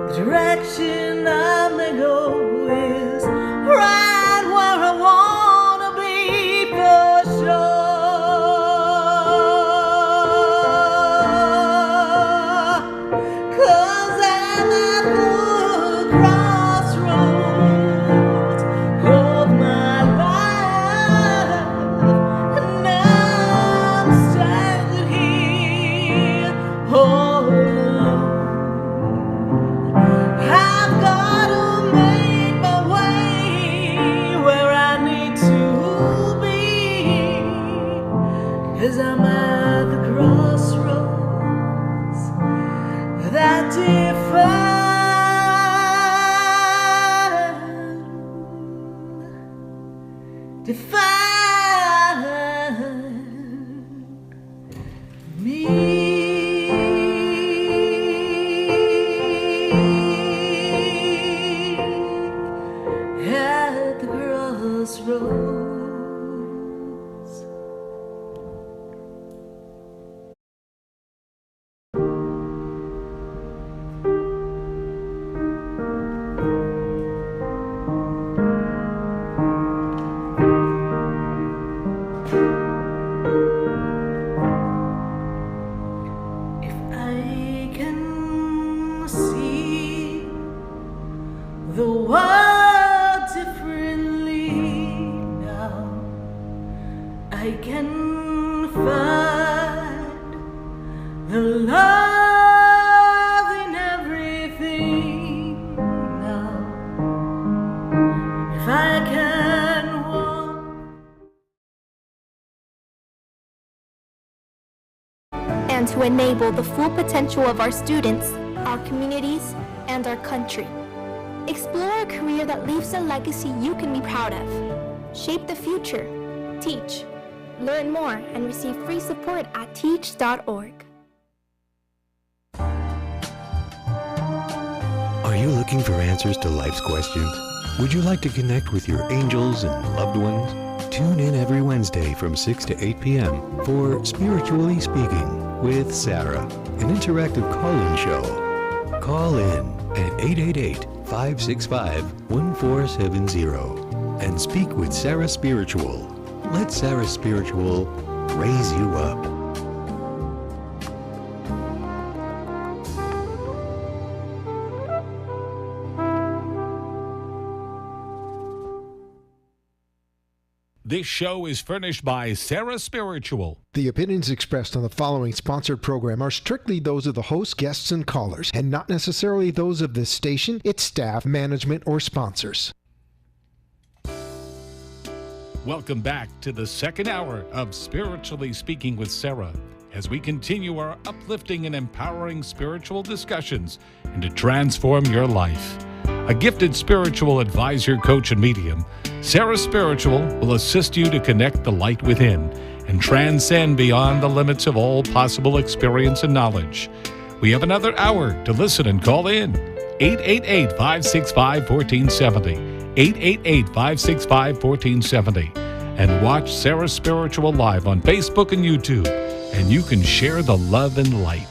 the direction I may go is right where I wanna be for sure. 'Cause I'm at the crossroads define me. At the crossroads. If I can see the world differently now, I can find the love in everything now. If I can walk
and to enable the full potential of our students, our communities, and our country. Explore a career that leaves a legacy you can be proud of. Shape the future. Teach. Learn more and receive free support at teach.org.
Are you looking for answers to life's questions? Would you like to connect with your angels and loved ones? Tune in every Wednesday from 6 to 8 p.m. for Spiritually Speaking with Sarah, an interactive call-in show. Call in at 888-565-1470 and speak with Sarah Spiritual. Let Sarah Spiritual raise you up.
This show is furnished by Sarah Spiritual.
The opinions expressed on the following sponsored program are strictly those of the host, guests, and callers, and not necessarily those of this station, its staff, management, or sponsors.
Welcome back to the second hour of Spiritually Speaking with Sarah, as we continue our uplifting and empowering spiritual discussions and to transform your life. A gifted spiritual advisor, coach, and medium, Sarah Spiritual will assist you to connect the light within and transcend beyond the limits of all possible experience and knowledge. We have another hour to listen and call in. 888-565-1470. 888-565-1470. And watch Sarah Spiritual live on Facebook and YouTube. And you can share the love and light.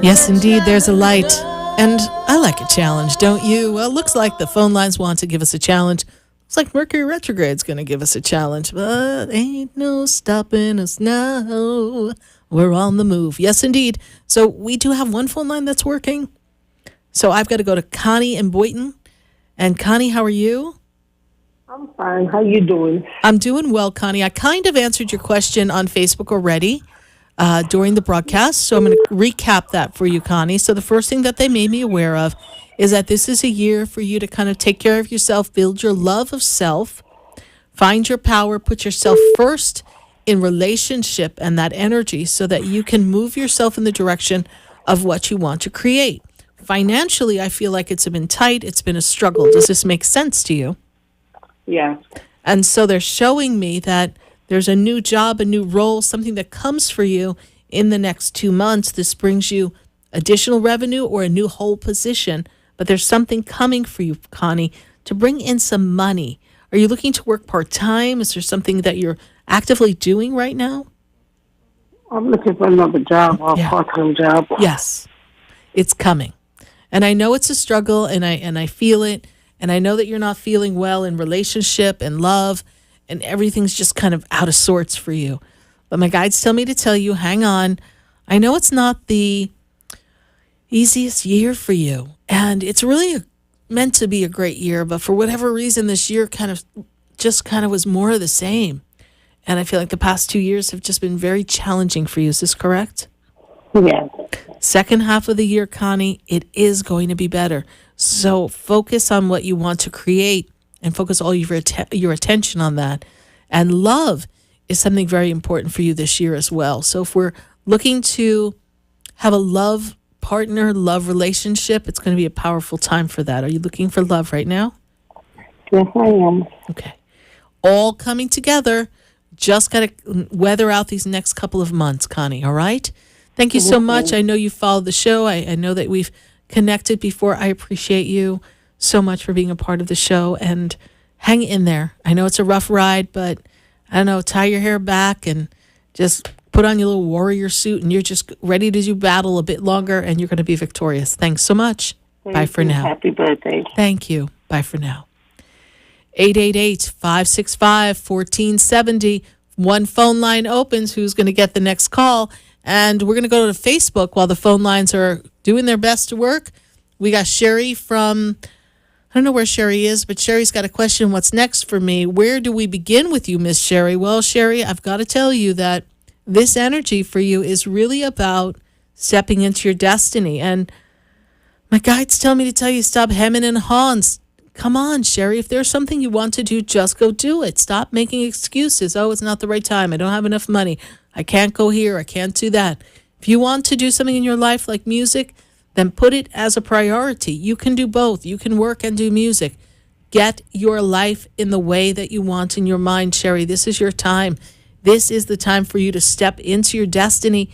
Yes, indeed, there's a light. And I like a challenge, don't you? Well, looks like the phone lines want to give us a challenge. Looks like Mercury retrograde's going to give us a challenge. But ain't no stopping us now. We're on the move. Yes, indeed. So we do have one phone line that's working. So I've got to go to Connie in Boynton. And Connie, how are you?
I'm fine. How you doing?
I'm doing well, Connie. I kind of answered your question on Facebook already during the broadcast, so I'm going to recap that for you, Connie. So the first thing that they made me aware of is that this is a year for you to kind of take care of yourself, build your love of self, find your power, put yourself first in relationship and that energy so that you can move yourself in the direction of what you want to create. Financially, I feel like it's been tight. It's been a struggle. Does this make sense to you?
Yeah.
And so they're showing me that there's a new job, a new role, something that comes for you in the next 2 months. This brings you additional revenue or a new whole position. But there's something coming for you, Connie, to bring in some money. Are you looking to work part-time? Is there something that you're actively doing right now?
I'm looking for another job or a part-time job.
Yes, it's coming. And I know it's a struggle, and I feel it. And I know that you're not feeling well in relationship and love, and everything's just kind of out of sorts for you. But my guides tell me to tell you, hang on. I know it's not the easiest year for you, and it's really meant to be a great year, but for whatever reason, this year kind of was more of the same. And I feel like the past 2 years have just been very challenging for you. Is this correct?
Yes.
Second half of the year, Connie, it is going to be better. So focus on what you want to create and focus all your attention on that. And love is something very important for you this year as well. So if we're looking to have a love partner, love relationship, it's going to be a powerful time for that. Are you looking for love right now?
Yes, I am.
Okay. All coming together. Just got to weather out these next couple of months, Connie, all right? Thank you so much. I know you followed the show. I know that we've connected before. I appreciate you so much for being a part of the show, and hang in there. I know it's a rough ride, but I don't know, tie your hair back and just put on your little warrior suit, and you're just ready to do battle a bit longer, and you're going to be victorious. Thanks so much. Bye for now.
Happy birthday.
Thank you. Bye for now. 888-565-1470. One phone line opens. Who's going to get the next call? And we're going to go to Facebook while the phone lines are doing their best to work. We got Sherry from, I don't know where Sherry is, but Sherry's got a question. What's next for me? Where do we begin with you, Miss Sherry? Well, Sherry, I've got to tell you that this energy for you is really about stepping into your destiny. And my guides tell me to tell you, stop hemming and hawing. Come on, Sherry. If there's something you want to do, just go do it. Stop making excuses. Oh, it's not the right time. I don't have enough money. I can't go here. I can't do that. If you want to do something in your life like music, then put it as a priority. You can do both. You can work and do music. Get your life in the way that you want in your mind, Sherry. This is your time. This is the time for you to step into your destiny.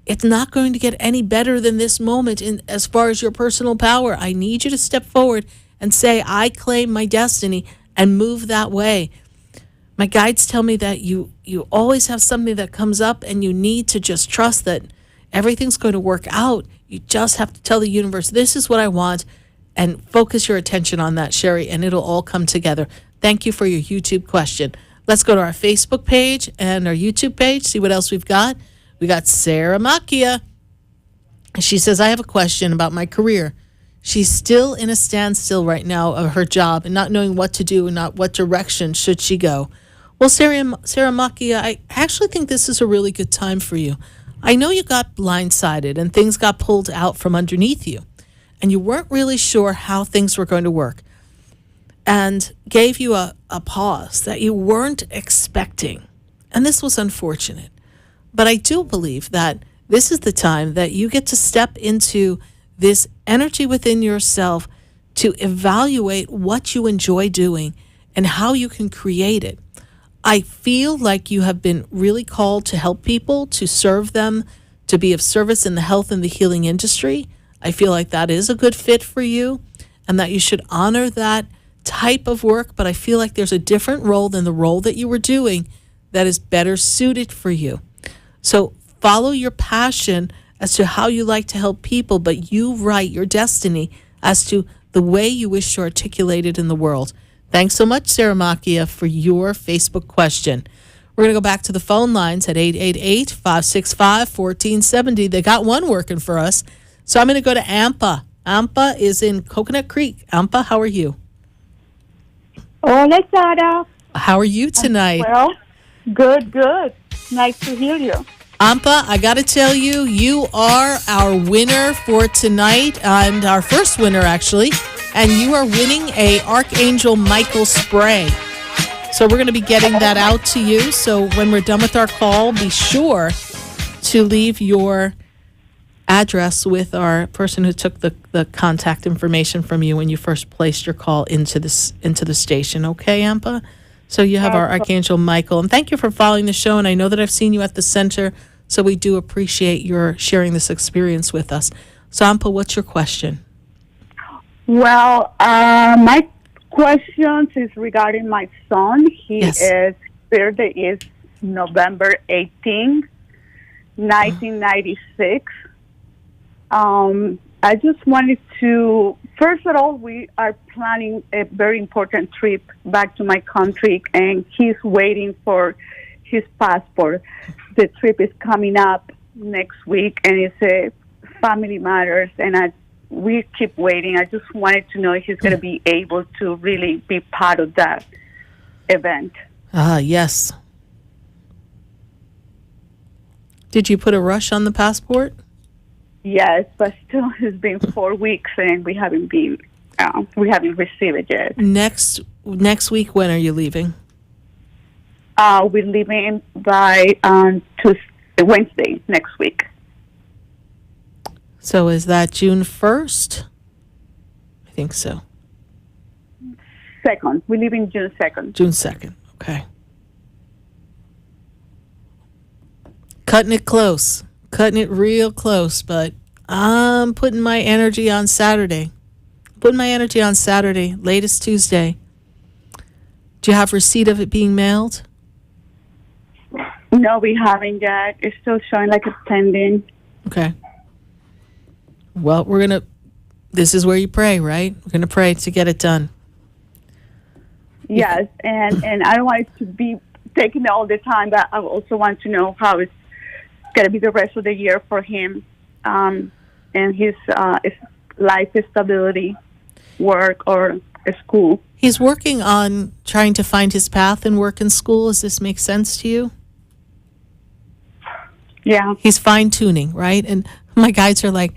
It's not going to get any better than this moment as far as your personal power. I need you to step forward and say, I claim my destiny, and move that way. My guides tell me that you always have something that comes up, and you need to just trust that everything's going to work out. You just have to tell the universe, this is what I want, and focus your attention on that, Sherry, and it'll all come together. Thank you for your YouTube question. Let's go to our Facebook page and our YouTube page, see what else we've got. We got Sarah Macchia. She says, I have a question about my career. She's still in a standstill right now of her job and not knowing what to do and not what direction should she go. Well, Sarah Macchia, I actually think this is a really good time for you. I know you got blindsided and things got pulled out from underneath you, and you weren't really sure how things were going to work, and gave you a pause that you weren't expecting. And this was unfortunate. But I do believe that this is the time that you get to step into this energy within yourself to evaluate what you enjoy doing and how you can create it. I feel like you have been really called to help people, to serve them, to be of service in the health and the healing industry. I feel like that is a good fit for you and that you should honor that type of work, but I feel like there's a different role than the role that you were doing that is better suited for you. So follow your passion as to how you like to help people, but you write your destiny as to the way you wish to articulate it in the world. Thanks so much, Sarah Macchia, for your Facebook question. We're going to go back to the phone lines at 888-565-1470. They got one working for us. So I'm going to go to Ampa. Ampa is in Coconut Creek. Ampa, how are you?
Hola, Sarah.
How are you tonight?
Well, good. Nice to hear you.
Ampa, I got to tell you, you are our winner for tonight, and our first winner, actually. And you are winning a Archangel Michael spray. So we're going to be getting that out to you. So when we're done with our call, be sure to leave your address with our person who took the contact information from you when you first placed your call into the station. Okay, Ampa? So you have our Archangel Michael. And thank you for following the show. And I know that I've seen you at the center, so we do appreciate your sharing this experience with us. So, Ampa, what's your question?
Well, my question is regarding my son. His birthday is November 18th, 1996. I just wanted to, first of all, we are planning a very important trip back to my country, and he's waiting for his passport. The trip is coming up next week, and it's a family matters, and we keep waiting. I just wanted to know if he's going to be able to really be part of that event.
Yes. Did you put a rush on the passport?
Yes, but still, it's been 4 weeks and we haven't received it yet.
Next week, when are you leaving?
We're leaving by Wednesday next week.
So is that June 1st? I think so.
2nd. We're leaving June 2nd.
June 2nd. Okay. Cutting it close. Cutting it real close, but I'm putting my energy on Saturday. Latest Tuesday. Do you have receipt of it being mailed?
No, we haven't yet. It's still showing like it's pending.
Okay. Well, this is where you pray, right? We're going to pray to get it done.
Yes, and I don't want it to be taking all the time, but I also want to know how it's going to be the rest of the year for him and his life stability, work, or school.
He's working on trying to find his path in work and school. Does this make sense to you?
Yeah.
He's fine-tuning, right? And my guides are like,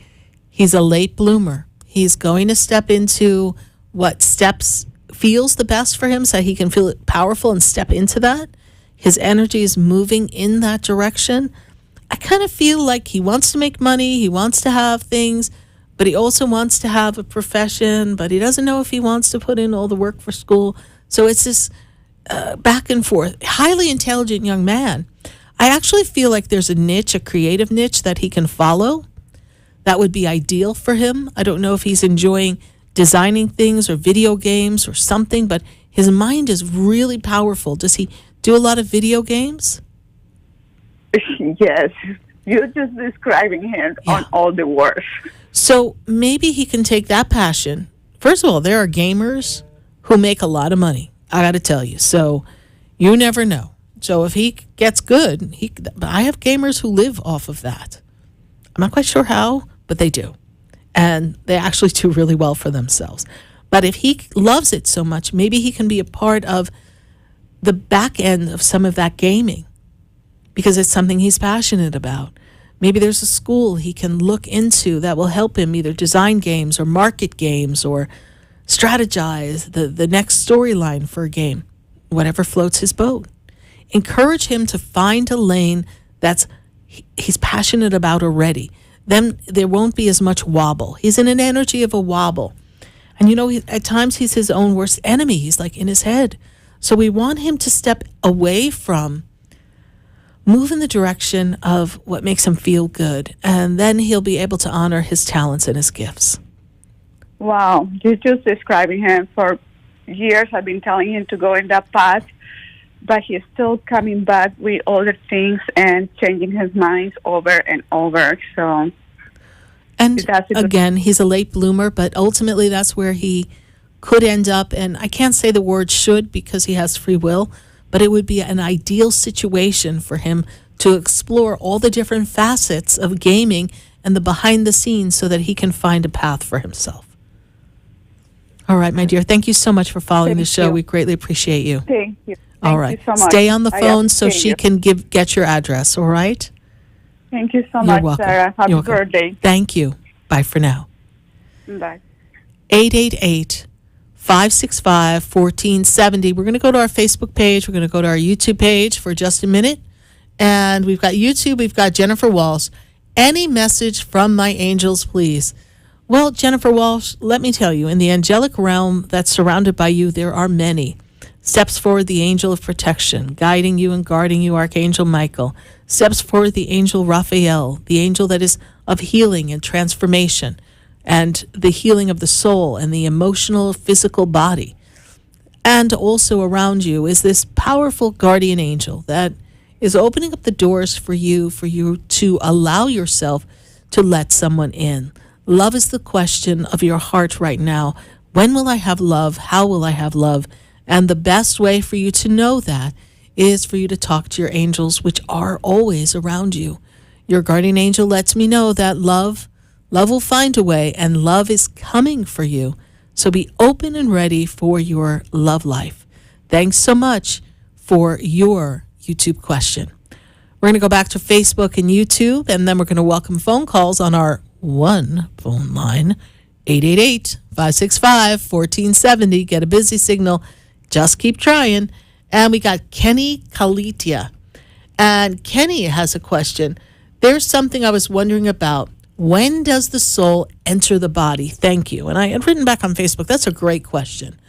he's a late bloomer. He's going to step into what steps feels the best for him so he can feel powerful and step into that. His energy is moving in that direction. I kind of feel like he wants to make money, he wants to have things, but he also wants to have a profession, but he doesn't know if he wants to put in all the work for school. So it's this back and forth. Highly intelligent young man. I actually feel like there's a niche, a creative niche that he can follow. That would be ideal for him. I don't know if he's enjoying designing things or video games or something, but his mind is really powerful. Does he do a lot of video games?
Yes. You're just describing him on all the words.
So maybe he can take that passion. First of all, there are gamers who make a lot of money. I got to tell you. So you never know. So if he gets good, I have gamers who live off of that. I'm not quite sure how, but they do. And they actually do really well for themselves. But if he loves it so much, maybe he can be a part of the back end of some of that gaming because it's something he's passionate about. Maybe there's a school he can look into that will help him either design games or market games or strategize the next storyline for a game, whatever floats his boat. Encourage him to find a lane that's he's passionate about already. Then there won't be as much wobble. He's in an energy of a wobble. And at times he's his own worst enemy. He's like in his head. So we want him to step away from, move in the direction of what makes him feel good. And then he'll be able to honor his talents and his gifts.
Wow. You're just describing him. For years I've been telling him to go in that path, but he's still coming back with other things and changing his mind over and over. So,
and again, he's a late bloomer, but ultimately that's where he could end up. And I can't say the word should because he has free will, but it would be an ideal situation for him to explore all the different facets of gaming and the behind the scenes so that he can find a path for himself. All right, my dear. Thank you so much for following the show. We greatly appreciate you.
Thank you.
All right.
Thank you so much.
Stay on the phone so she
you.
can get your address, all right?
Thank you so
You're
much,
welcome.
Sarah. Happy
You're welcome.
birthday.
Thank you. Bye for now.
Bye.
888-565-1470. We're going to go to our Facebook page. We're going to go to our YouTube page for just a minute. And we've got YouTube. We've got Jennifer Walsh. Any message from my angels, please? Well, Jennifer Walsh, let me tell you, in the angelic realm that's surrounded by you, there are many. Steps forward the angel of protection, guiding you and guarding you, Archangel Michael. Steps forward the angel Raphael, the angel that is of healing and transformation, and the healing of the soul and the emotional, physical body. And also around you is this powerful guardian angel that is opening up the doors for you to allow yourself to let someone in. Love is the question of your heart right now. When will I have love? How will I have love? And the best way for you to know that is for you to talk to your angels, which are always around you. Your guardian angel lets me know that love will find a way, and love is coming for you. So be open and ready for your love life. Thanks so much for your YouTube question. We're going to go back to Facebook and YouTube, and then we're going to welcome phone calls on our one phone line, 888-565-1470. Get a busy signal. Just keep trying. And we got Kenny Kalitia. And Kenny has a question. There's something I was wondering about. When does the soul enter the body? Thank you. And I had written back on Facebook, that's a great question.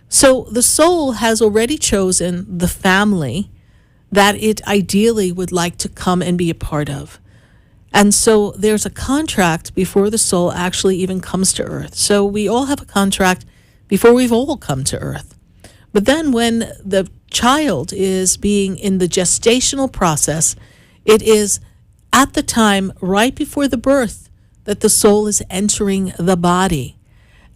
So the soul has already chosen the family that it ideally would like to come and be a part of. And so there's a contract before the soul actually even comes to earth. So we all have a contract before we've all come to earth. But then when the child is being in the gestational process, it is at the time right before the birth that the soul is entering the body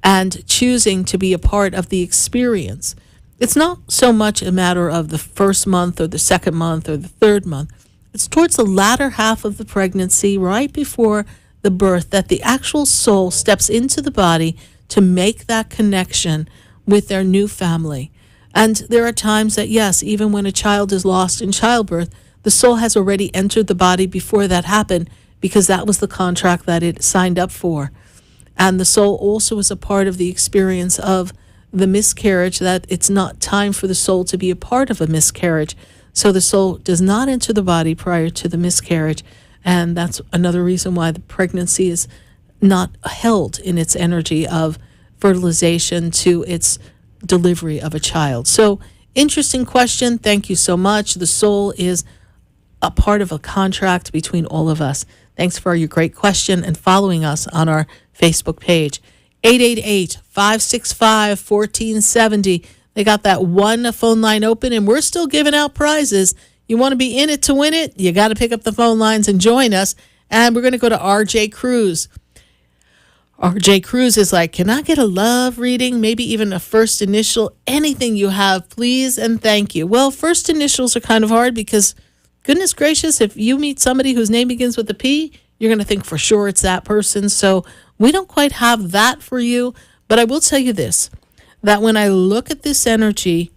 and choosing to be a part of the experience. It's not so much a matter of the first month or the second month or the third month. It's towards the latter half of the pregnancy, right before the birth, that the actual soul steps into the body to make that connection with their new family. And there are times that, yes, even when a child is lost in childbirth, the soul has already entered the body before that happened, because that was the contract that it signed up for. And the soul also is a part of the experience of the miscarriage, that it's not time for the soul to be a part of a miscarriage. So the soul does not enter the body prior to the miscarriage. And that's another reason why the pregnancy is not held in its energy of fertilization to its delivery of a child. So interesting question. Thank you so much. The soul is a part of a contract between all of us. Thanks for your great question and following us on our Facebook page. 888-565-1470. They got that one phone line open, and we're still giving out prizes. You want to be in it to win it? You got to pick up the phone lines and join us. And we're going to go to RJ Cruz. RJ Cruz is like, can I get a love reading? Maybe even a first initial, anything you have, please and thank you. Well, first initials are kind of hard because, goodness gracious, if you meet somebody whose name begins with a P, you're going to think for sure it's that person. So we don't quite have that for you. But I will tell you this, that when I look at this energy,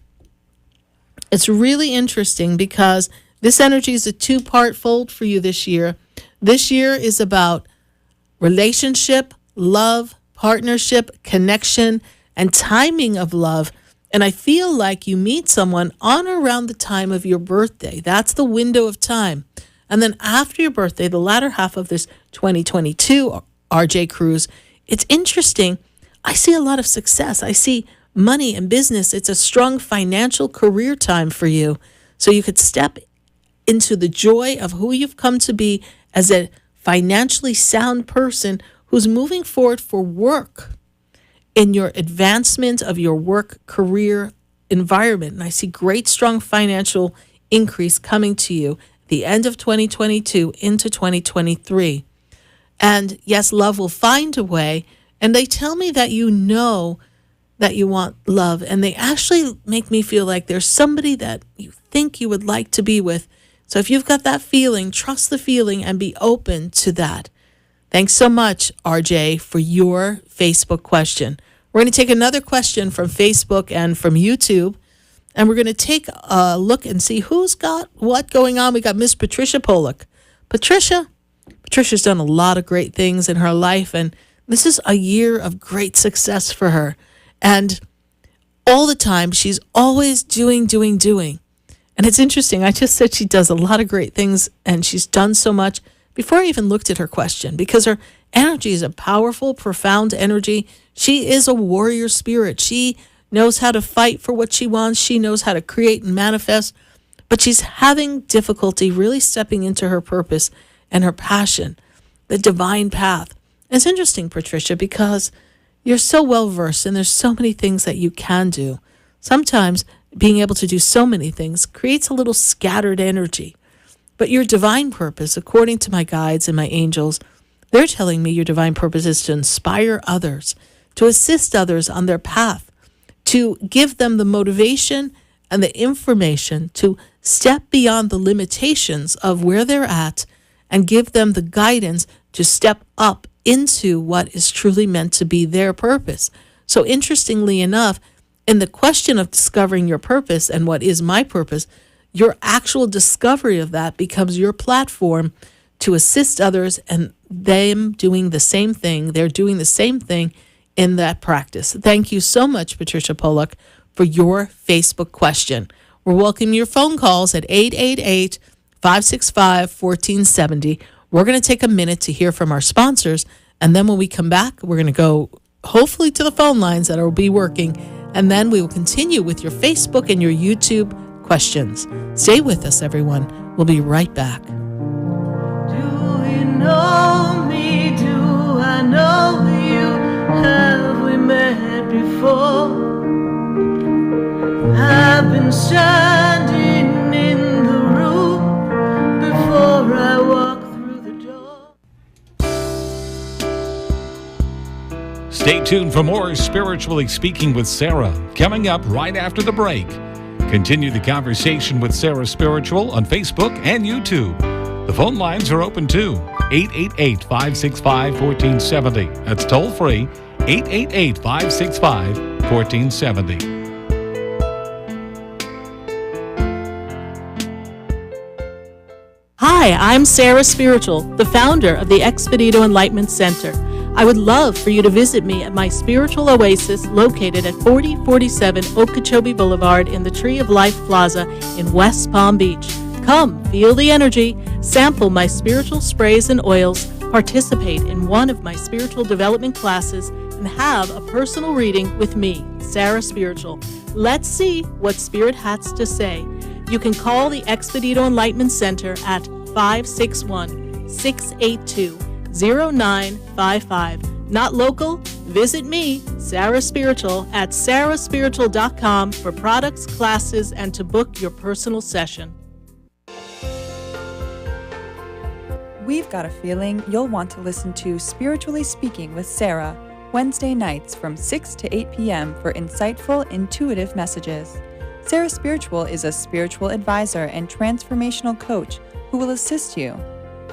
it's really interesting because this energy is a two-part fold for you this year. This year is about relationship, love, partnership, connection, and timing of love. And I feel like you meet someone on or around the time of your birthday. That's the window of time. And then after your birthday, the latter half of this 2022, RJ Cruz, it's interesting. I see a lot of success. I see money and business. It's a strong financial career time for you. So you could step into the joy of who you've come to be as a financially sound person who's moving forward for work in your advancement of your work career environment. And I see great, strong financial increase coming to you at the end of 2022 into 2023. And yes, love will find a way. And they tell me that you know that you want love. And they actually make me feel like there's somebody that you think you would like to be with. So if you've got that feeling, trust the feeling and be open to that. Thanks so much, RJ, for your Facebook question. We're going to take another question from Facebook and from YouTube, and we're going to take a look and see who's got what going on. We got Miss Patricia Pollock. Patricia's done a lot of great things in her life, and this is a year of great success for her. And all the time, she's always doing. And it's interesting. I just said she does a lot of great things, and she's done so much before I even looked at her question, because her energy is a powerful, profound energy. She is a warrior spirit. She knows how to fight for what she wants. She knows how to create and manifest, but she's having difficulty really stepping into her purpose and her passion, the divine path. It's interesting, Patricia, because you're so well versed and there's so many things that you can do. Sometimes being able to do so many things creates a little scattered energy. But your divine purpose, according to my guides and my angels, they're telling me your divine purpose is to inspire others, to assist others on their path, to give them the motivation and the information to step beyond the limitations of where they're at and give them the guidance to step up into what is truly meant to be their purpose. So interestingly enough, in the question of discovering your purpose and what is my purpose, your actual discovery of that becomes your platform to assist others, and them doing the same thing. They're doing the same thing in that practice. Thank you so much, Patricia Pollock, for your Facebook question. We're welcoming your phone calls at 888-565-1470. We're going to take a minute to hear from our sponsors, and then when we come back, we're going to go hopefully to the phone lines that will be working, and then we will continue with your Facebook and your YouTube questions. Stay with us, everyone. We'll be right back.
Do you know me? Do I know you? Have we met before? I've been standing in the room before I walk through the door.
Stay tuned for more Spiritually Speaking with Sarah, coming up right after the break. Continue the conversation with Sarah Spiritual on Facebook and YouTube. The phone lines are open too. 888-565-1470. That's toll free. 888-565-1470.
Hi, I'm Sarah Spiritual, the founder of the Expedito Enlightenment Center. I would love for you to visit me at my spiritual oasis located at 4047 Okeechobee Boulevard in the Tree of Life Plaza in West Palm Beach. Come, feel the energy, sample my spiritual sprays and oils, participate in one of my spiritual development classes, and have a personal reading with me, Sarah Spiritual. Let's see what Spirit has to say. You can call the Expedito Enlightenment Center at 561-682-0955. Not local? Visit me, Sarah Spiritual, at sarahspiritual.com for products, classes, and to book your personal session.
We've got a feeling you'll want to listen to Spiritually Speaking with Sarah, Wednesday nights from 6 to 8 p.m. for insightful, intuitive messages. Sarah Spiritual is a spiritual advisor and transformational coach who will assist you.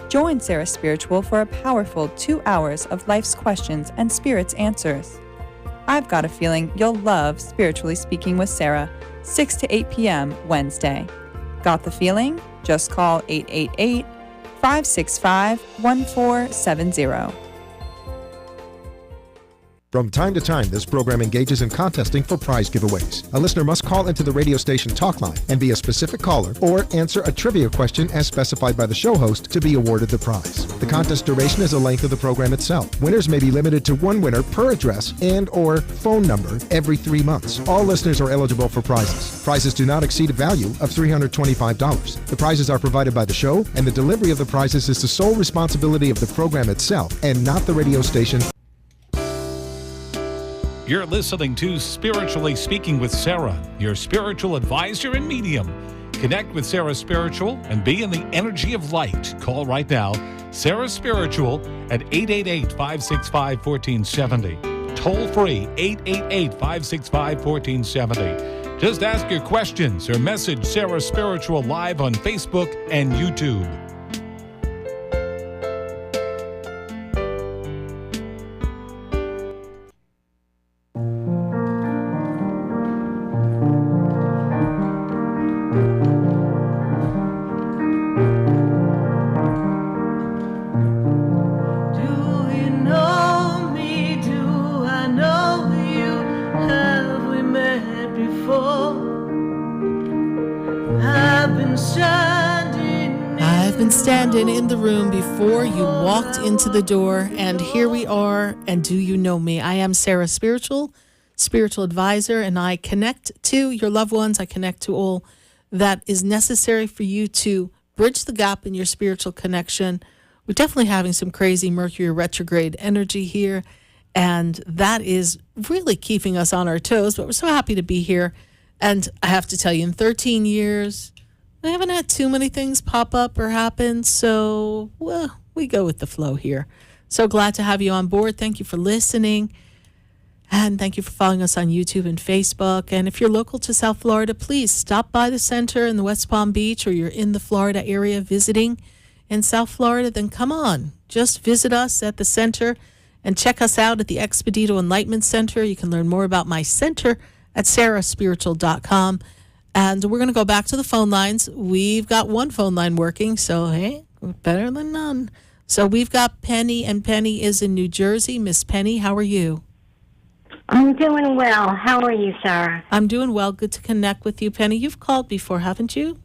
Join Sarah Spiritual for a powerful 2 hours of life's questions and Spirit's answers. I've got a feeling you'll love Spiritually Speaking with Sarah, 6 to 8 p.m. Wednesday. Got the feeling? Just call 888-565-1470.
From time to time, this program engages in contesting for prize giveaways. A listener must call into the radio station talk line and be a specific caller or answer a trivia question as specified by the show host to be awarded the prize. The contest duration is the length of the program itself. Winners may be limited to one winner per address and or phone number every 3 months. All listeners are eligible for prizes. Prizes do not exceed a value of $325. The prizes are provided by the show, and the delivery of the prizes is the sole responsibility of the program itself and not the radio station.
You're listening to Spiritually Speaking with Sarah, your spiritual advisor and medium. Connect with Sarah Spiritual and be in the energy of light. Call right now, Sarah Spiritual at 888-565-1470. Toll free, 888-565-1470. Just ask your questions or message Sarah Spiritual live on Facebook and YouTube.
In the room before you walked into the door, and here we are. And do you know me? I am Sarah Spiritual, spiritual advisor, and I connect to your loved ones. I connect to all that is necessary for you to bridge the gap in your spiritual connection. We're definitely having some crazy Mercury retrograde energy here, and that is really keeping us on our toes, but we're so happy to be here. And I have to tell you, in 13 years, I haven't had too many things pop up or happen, so, well, we go with the flow here. So glad to have you on board. Thank you for listening, and thank you for following us on YouTube and Facebook. And if you're local to South Florida, please stop by the center in the West Palm Beach, or you're in the Florida area visiting in South Florida, then come on. Just visit us at the center and check us out at the Expedito Enlightenment Center. You can learn more about my center at sarahspiritual.com. And we're going to go back to the phone lines. We've got one phone line working, so hey, better than none. So we've got Penny, and Penny is in New Jersey. Miss Penny, how are you?
I'm doing well. How are you, Sarah?
I'm doing well. Good to connect with you, Penny. You've called before, haven't you?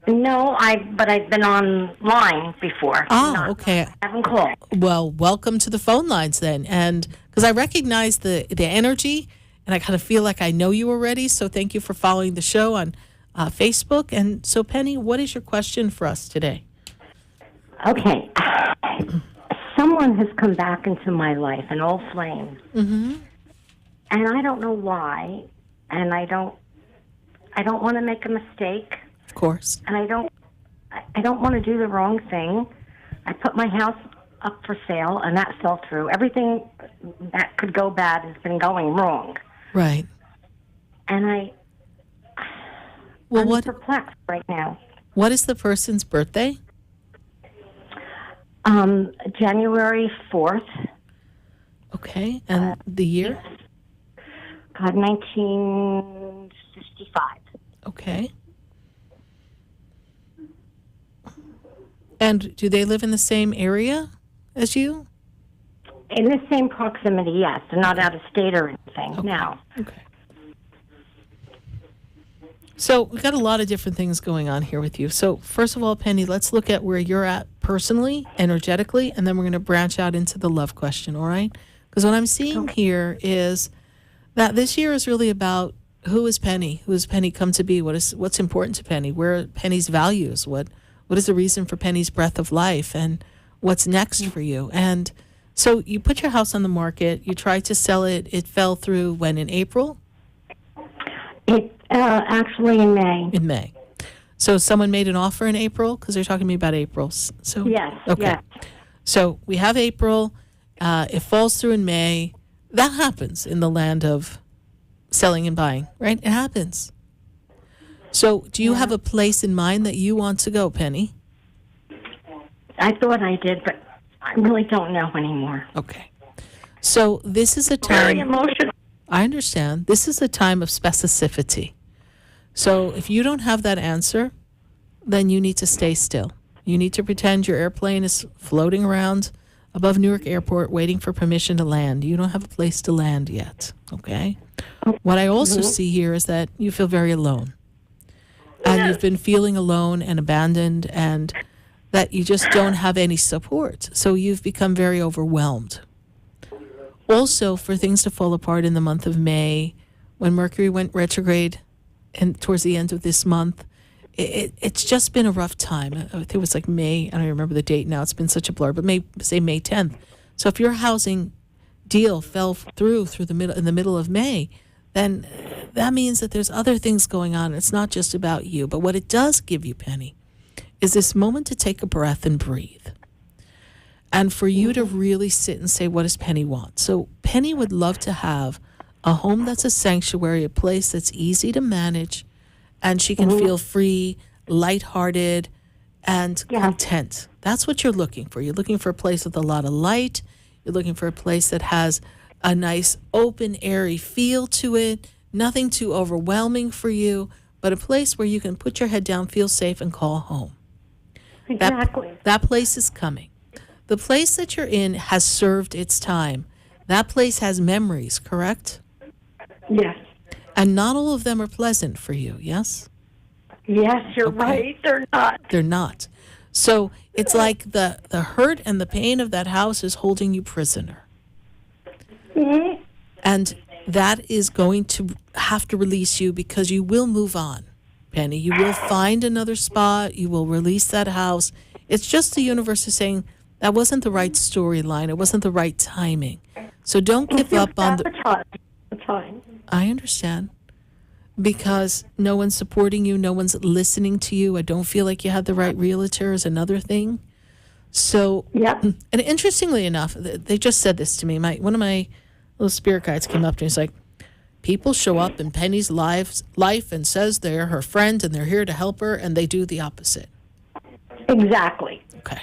No, but I've been online before.
Okay.
I haven't called.
Well, welcome to the phone lines then. And because I recognize the energy, and I kind of feel like I know you already, so thank you for following the show on Facebook. And so, Penny, what is your question for us today?
Okay. Someone has come back into my life, an old flame.
Mm-hmm.
And I don't know why, and I don't want to make a mistake.
Of course.
And I don't want to do the wrong thing. I put my house up for sale, and that fell through. Everything that could go bad has been going wrong.
Right.
And I'm perplexed right now.
What is the person's birthday?
January 4th.
Okay. And the year?
1955.
Okay. And do they live in the same area as you?
In the same proximity, yes. They're not out of state or anything.
Okay.
No.
Okay. So we've got a lot of different things going on here with you. So first of all, Penny, let's look at where you're at personally, energetically, and then we're going to branch out into the love question, all right? Because what I'm seeing here is that this year is really about who is Penny? Who has Penny come to be? What's important to Penny? Where are Penny's values? What is the reason for Penny's breath of life? And what's next for you? And so you put your house on the market. You tried to sell it. It fell through when, in April?
Actually in May.
In May. So someone made an offer in April? Because they're talking to me about April. So
yes.
Okay.
Yes.
So we have April. It falls through in May. That happens in the land of selling and buying, right? It happens. So do you have a place in mind that you want to go, Penny?
I thought I did, but I really don't know anymore.
Okay. So this is a time...
Very emotional.
I understand. This is a time of specificity. So if you don't have that answer, then you need to stay still. You need to pretend your airplane is floating around above Newark Airport waiting for permission to land. You don't have a place to land yet, okay? What I also see here is that you feel very alone. And you've been feeling alone and abandoned, and that you just don't have any support. So you've become very overwhelmed. Also, for things to fall apart in the month of May, when Mercury went retrograde and towards the end of this month, it's just been a rough time. I think it was like May, I don't remember the date now, it's been such a blur, but May 10th. So if your housing deal fell through in the middle of May, then that means that there's other things going on. It's not just about you. But what it does give you, Penny, is this moment to take a breath and breathe. And for you to really sit and say, what does Penny want? So Penny would love to have a home that's a sanctuary, a place that's easy to manage, and she can feel free, lighthearted, and content. That's what you're looking for. You're looking for a place with a lot of light. You're looking for a place that has a nice, open, airy feel to it, nothing too overwhelming for you, but a place where you can put your head down, feel safe, and call home.
Exactly.
That place is coming. The place that you're in has served its time. That place has memories, correct?
Yes.
And not all of them are pleasant for you, yes?
Yes, you're right. They're not.
They're not. So it's like the hurt and the pain of that house is holding you prisoner.
Mm-hmm.
And that is going to have to release you, because you will move on, Penny. You will find another spot. You will release that house. It's just the universe is saying that wasn't the right storyline. It wasn't the right timing. So don't give up on the
time.
I understand. Because no one's supporting you. No one's listening to you. I don't feel like you had the right realtor is another thing. So, and interestingly enough, they just said this to me. One of my little spirit guides came up to me. He's like, people show up in Penny's life and says they're her friend and they're here to help her, and they do the opposite.
Exactly.
Okay.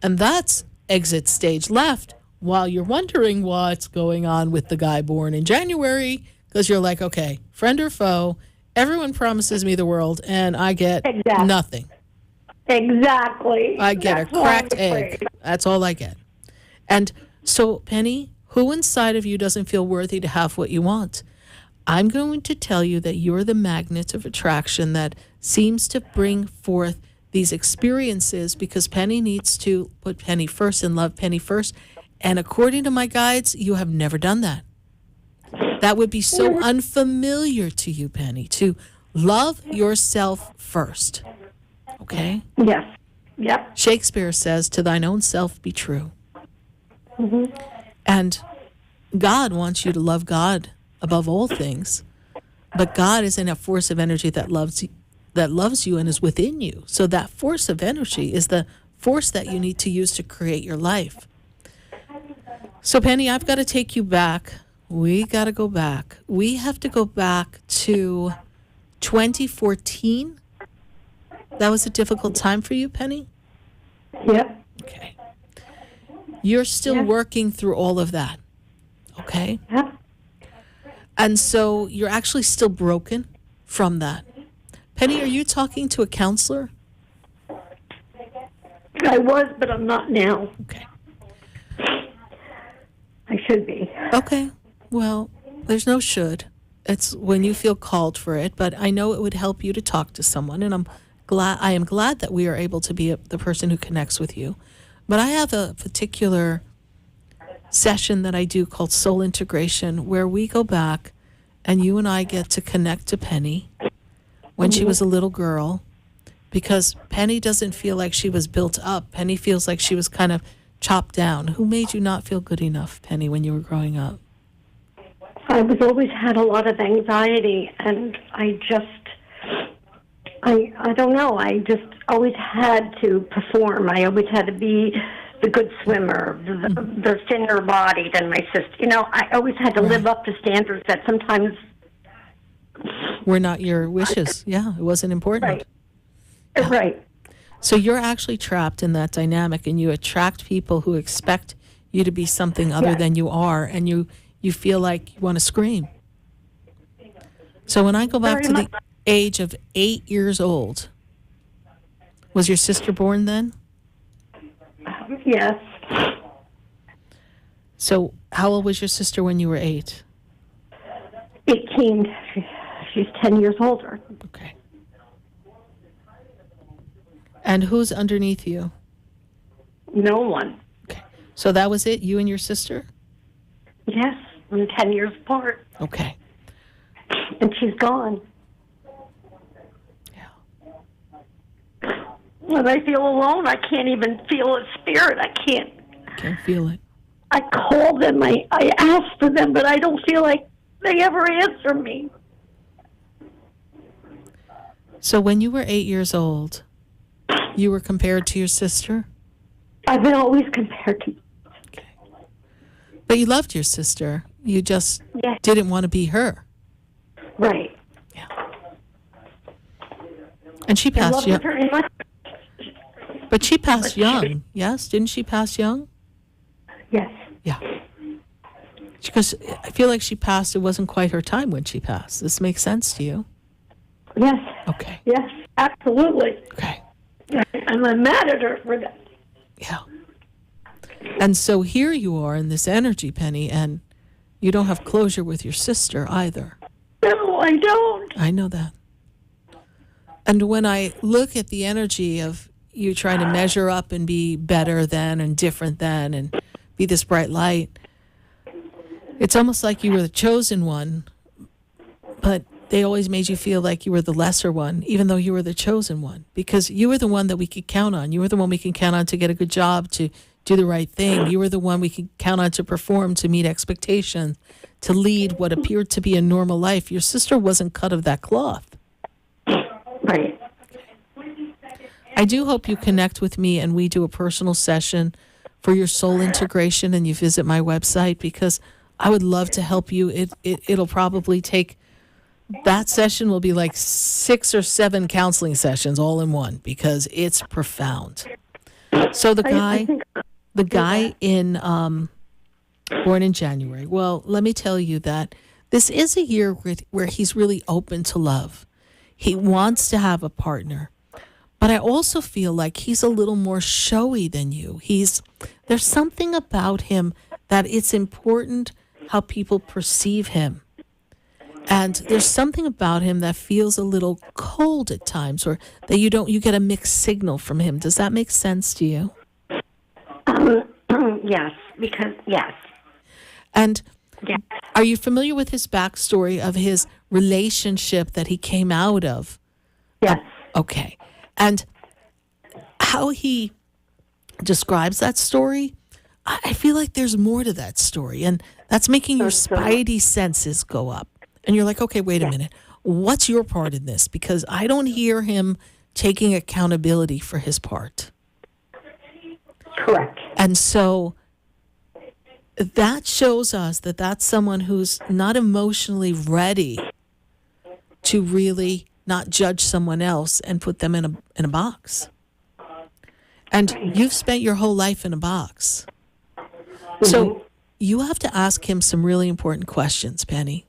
And that's exit stage left while you're wondering what's going on with the guy born in January, because you're like, okay, friend or foe, Everyone promises me the world, and I get nothing.
Exactly.
I get
That's
a cracked egg. That's all I get. And so, Penny, who inside of you doesn't feel worthy to have what you want? I'm going to tell you that you're the magnet of attraction that seems to bring forth these experiences, because Penny needs to put Penny first and love Penny first. And according to my guides, you have never done that. That would be so unfamiliar to you, Penny, to love yourself first. Okay?
Yes. Yep.
Shakespeare says, to thine own self be true.
Mm-hmm.
And God wants you to love God above all things. But God is in a force of energy that loves you and is within you. So that force of energy is the force that you need to use to create your life. So, Penny, I've got to take you back. We got to go back. We have to go back to 2014. That was a difficult time for you, Penny?
Yep.
Okay. You're still working through all of that. Okay?
Yep.
And so you're actually still broken from that. Penny, are you talking to a counselor?
I was, but I'm not now.
Okay.
I should be.
Okay. Well, there's no should. It's when you feel called for it, but I know it would help you to talk to someone, and I am glad that we are able to be the person who connects with you. But I have a particular session that I do called Soul Integration, where we go back and you and I get to connect to Penny when she was a little girl, because Penny doesn't feel like she was built up. Penny feels like she was kind of chopped down. Who made you not feel good enough, Penny, when you were growing up?
I was always had a lot of anxiety, and I don't know. I just always had to perform. I always had to be the good swimmer, the thinner body than my sister. You know, I always had to live up to standards that sometimes
were not your wishes. Yeah, it wasn't important.
Right. Yeah. Right.
So you're actually trapped in that dynamic, and you attract people who expect you to be something other than you are, and you feel like you want to scream. So when I go back to the age of 8 years old, was your sister born then?
Yes.
So how old was your sister when you were 8?
18. She's 10 years older.
Okay. And who's underneath you?
No one.
Okay. So that was it, you and your sister?
Yes, we're 10 years apart.
Okay.
And she's gone. When I feel alone, I can't even feel a spirit. I can't
feel it.
I call them, I ask for them, but I don't feel like they ever answer me.
So when you were 8 years old, you were compared to your sister?
I've been always compared to.
Okay. But you loved your sister. You just didn't want to be her.
Right.
Yeah. And she passed young.
Very much.
But she passed young, yes? Didn't she pass young?
Yes.
Yeah. Because I feel like she passed, it wasn't quite her time when she passed. This makes sense to you?
Yes.
Okay.
Yes, absolutely.
Okay.
And I'm mad at her for that.
Yeah. And so here you are in this energy, Penny, and you don't have closure with your sister either.
No, I don't.
I know that. And when I look at the energy of you trying to measure up and be better than and different than and be this bright light, it's almost like you were the chosen one, but they always made you feel like you were the lesser one, even though you were the chosen one, because you were the one that we could count on. You were the one we can count on to get a good job, to do the right thing. You were the one we could count on to perform, to meet expectations, to lead what appeared to be a normal life. Your sister wasn't cut of that cloth.
Right.
I do hope you connect with me and we do a personal session for your soul integration, and you visit my website, because I would love to help you. It'll probably take, that session will be like 6 or 7 counseling sessions all in one, because it's profound. So the guy in born in January. Well, let me tell you that This is a year where he's really open to love. He wants to have a partner. But I also feel like he's a little more showy than you. There's something about him that it's important how people perceive him. And there's something about him that feels a little cold at times, or that you get a mixed signal from him. Does that make sense to you?
Yes, yes.
And
yeah.
Are you familiar with his backstory of his relationship that he came out of?
Yes.
Okay. And how he describes that story, I feel like there's more to that story. And that's making your spidey senses go up. And you're like, okay, wait a minute. What's your part in this? Because I don't hear him taking accountability for his part.
Correct.
And so that shows us that that's someone who's not emotionally ready to really not judge someone else and put them in a box. And you've spent your whole life in a box. Mm-hmm. So you have to ask him some really important questions, Penny.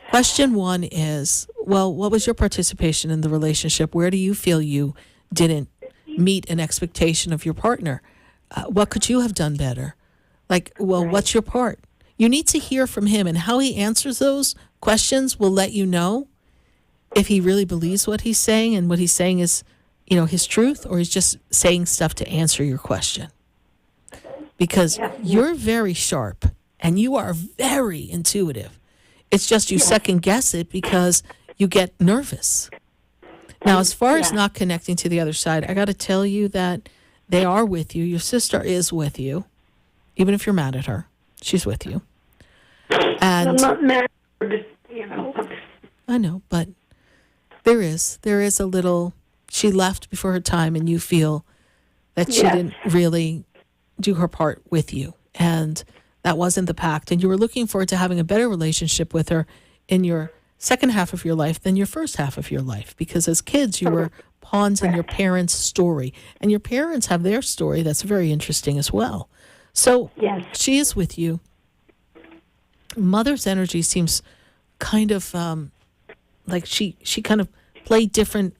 Question 1 is, well, what was your participation in the relationship? Where do you feel you didn't meet an expectation of your partner? What could you have done better? Like, well, what's your part? You need to hear from him, and how he answers those questions will let you know if he really believes what he's saying, and what he's saying is, his truth, or he's just saying stuff to answer your question. Because you're very sharp and you are very intuitive. It's just you second guess it because you get nervous. Now, as far as not connecting to the other side, I got to tell you that they are with you. Your sister is with you. Even if you're mad at her, she's with you. And
I'm not mad,
I know, but there is a little, she left before her time, and you feel that she didn't really do her part with you. And that wasn't the pact. And you were looking forward to having a better relationship with her in your second half of your life than your first half of your life. Because as kids, you were pawns in your parents' story. And your parents have their story that's very interesting as well. So she is with you. Mother's energy seems kind of like she kind of played different.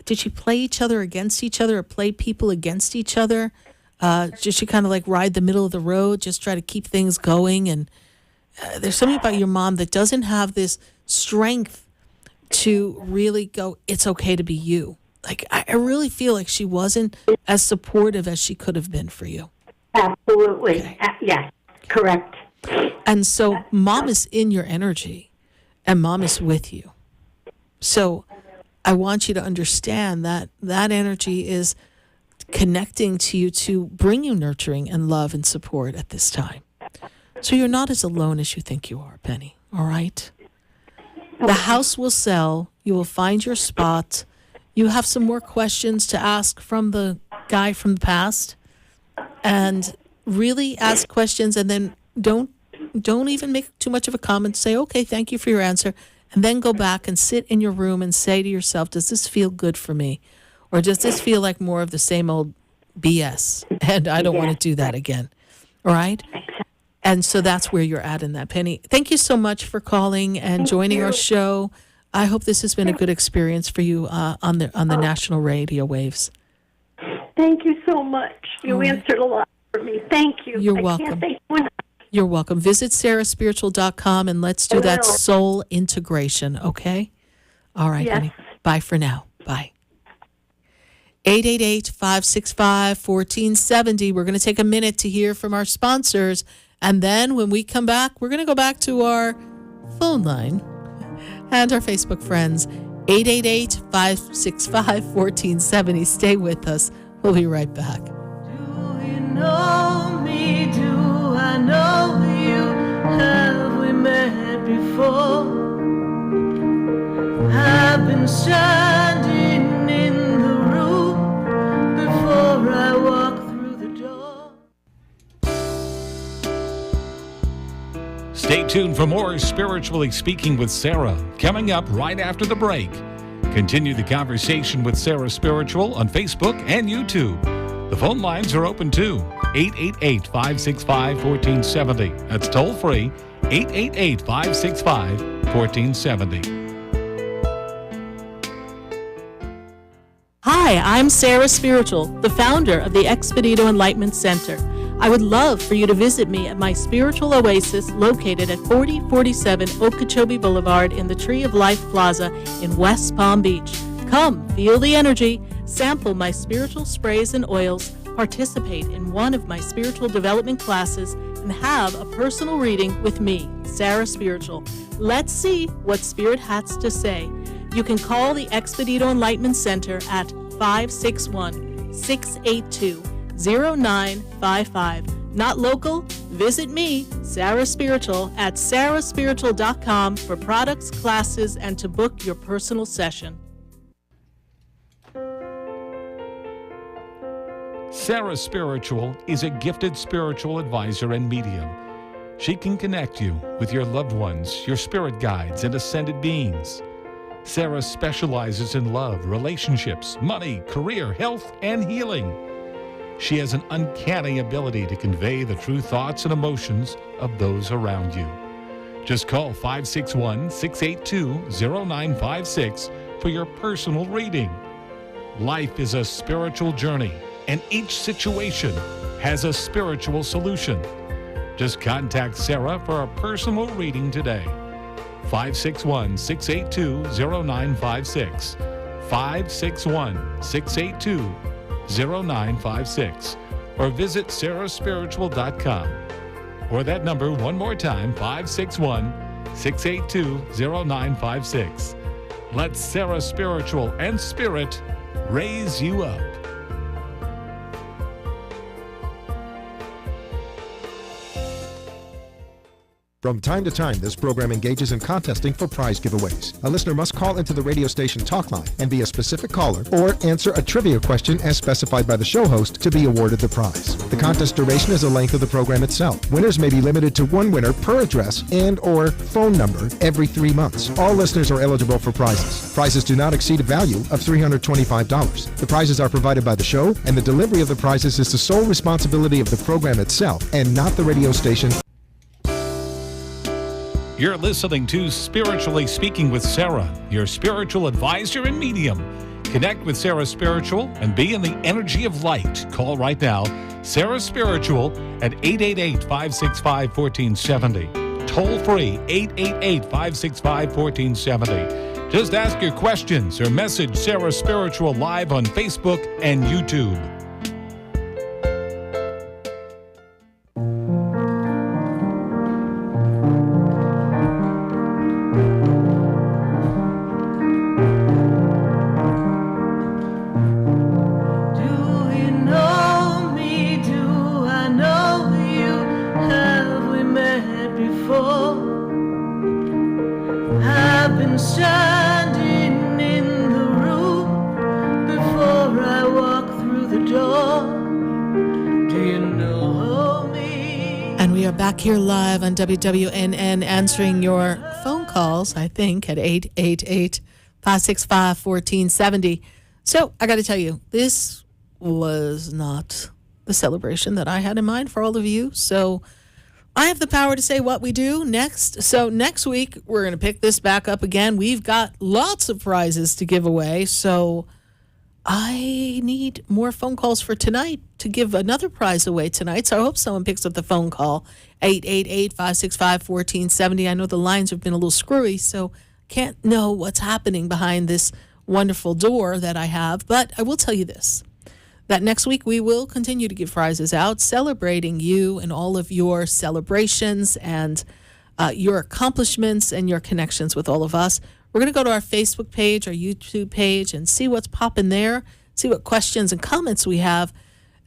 Did she play each other against each other, or play people against each other? Did she kind of like ride the middle of the road, just try to keep things going? And there's something about your mom that doesn't have this strength to really go, it's okay to be you. Like, I really feel like she wasn't as supportive as she could have been for you.
Absolutely. Okay. Yes, correct.
And so mom is in your energy, and mom is with you. So I want you to understand that that energy is connecting to you to bring you nurturing and love and support at this time. So you're not as alone as you think you are, Penny. All right? The house will sell. You will find your spot. You have some more questions to ask from the guy from the past. And really ask questions, and then don't even make too much of a comment. Say, okay, thank you for your answer. And then go back and sit in your room and say to yourself, does this feel good for me? Or does this feel like more of the same old BS? And I don't want to do that again. All right? And so that's where you're at in that, Penny. Thank you so much for calling and joining our show. I hope this has been a good experience for you on the national radio waves.
Thank you so much. You answered a lot for me. Thank you.
You're welcome. You're welcome. Visit sarahspiritual.com and let's do that soul integration, okay? All right, honey. Bye for now. Bye. 888-565-1470. We're going to take a minute to hear from our sponsors. And then when we come back, we're going to go back to our phone line and our Facebook friends. 888-565-1470. Stay with us. We'll be right back.
Do you know me? Do I know you? Have we met before? I've been standing in the room before I walk through the door.
Stay tuned for more Spiritually Speaking with Sarah, coming up right after the break. Continue the conversation with Sarah Spiritual on Facebook and YouTube. The phone lines are open too. 888-565-1470. That's toll free. 888-565-1470.
Hi, I'm Sarah Spiritual, the founder of the Expedito Enlightenment Center. I would love for you to visit me at my spiritual oasis located at 4047 Okeechobee Boulevard in the Tree of Life Plaza in West Palm Beach. Come, feel the energy, sample my spiritual sprays and oils, participate in one of my spiritual development classes, and have a personal reading with me, Sarah Spiritual. Let's see what Spirit has to say. You can call the Expedito Enlightenment Center at 561-682-0955. Not local? Visit me, Sarah Spiritual, at sarahspiritual.com for products, classes, and to book your personal session.
Sarah Spiritual is a gifted spiritual advisor and medium. She can connect you with your loved ones, your spirit guides, and ascended beings. Sarah specializes in love, relationships, money, career, health, and healing. She has an uncanny ability to convey the true thoughts and emotions of those around you. Just call 561-682-0956 for your personal reading. Life is a spiritual journey, and each situation has a spiritual solution. Just contact Sarah for a personal reading today. 561-682-0956. 561-682-0956. Or visit sarahspiritual.com. Or that number one more time, 561-682-0956. Let Sarah Spiritual and Spirit raise you up.
From time to time, this program engages in contesting for prize giveaways. A listener must call into the radio station talk line and be a specific caller or answer a trivia question as specified by the show host to be awarded the prize. The contest duration is the length of the program itself. Winners may be limited to one winner per address and or phone number every 3 months. All listeners are eligible for prizes. Prizes do not exceed a value of $325. The prizes are provided by the show, and the delivery of the prizes is the sole responsibility of the program itself and not the radio station.
You're listening to Spiritually Speaking with Sarah, your spiritual advisor and medium. Connect with Sarah Spiritual and be in the energy of light. Call right now, Sarah Spiritual at 888-565-1470. Toll free, 888-565-1470. Just ask your questions or message Sarah Spiritual live on Facebook and YouTube.
Here live on WWNN, answering your phone calls, I think, at 888-565-1470. So I got to tell you, this was not the celebration that I had in mind for all of you. So I have the power to say what we do next. So next week, we're going to pick this back up again. We've got lots of prizes to give away. So I need more phone calls for tonight to give another prize away tonight. So I hope someone picks up the phone call, 888-565-1470. I know the lines have been a little screwy, so can't know what's happening behind this wonderful door that I have. But I will tell you this, that next week we will continue to give prizes out, celebrating you and all of your celebrations and your accomplishments and your connections with all of us. We're going to go to our Facebook page, our YouTube page, and see what's popping there, see what questions and comments we have.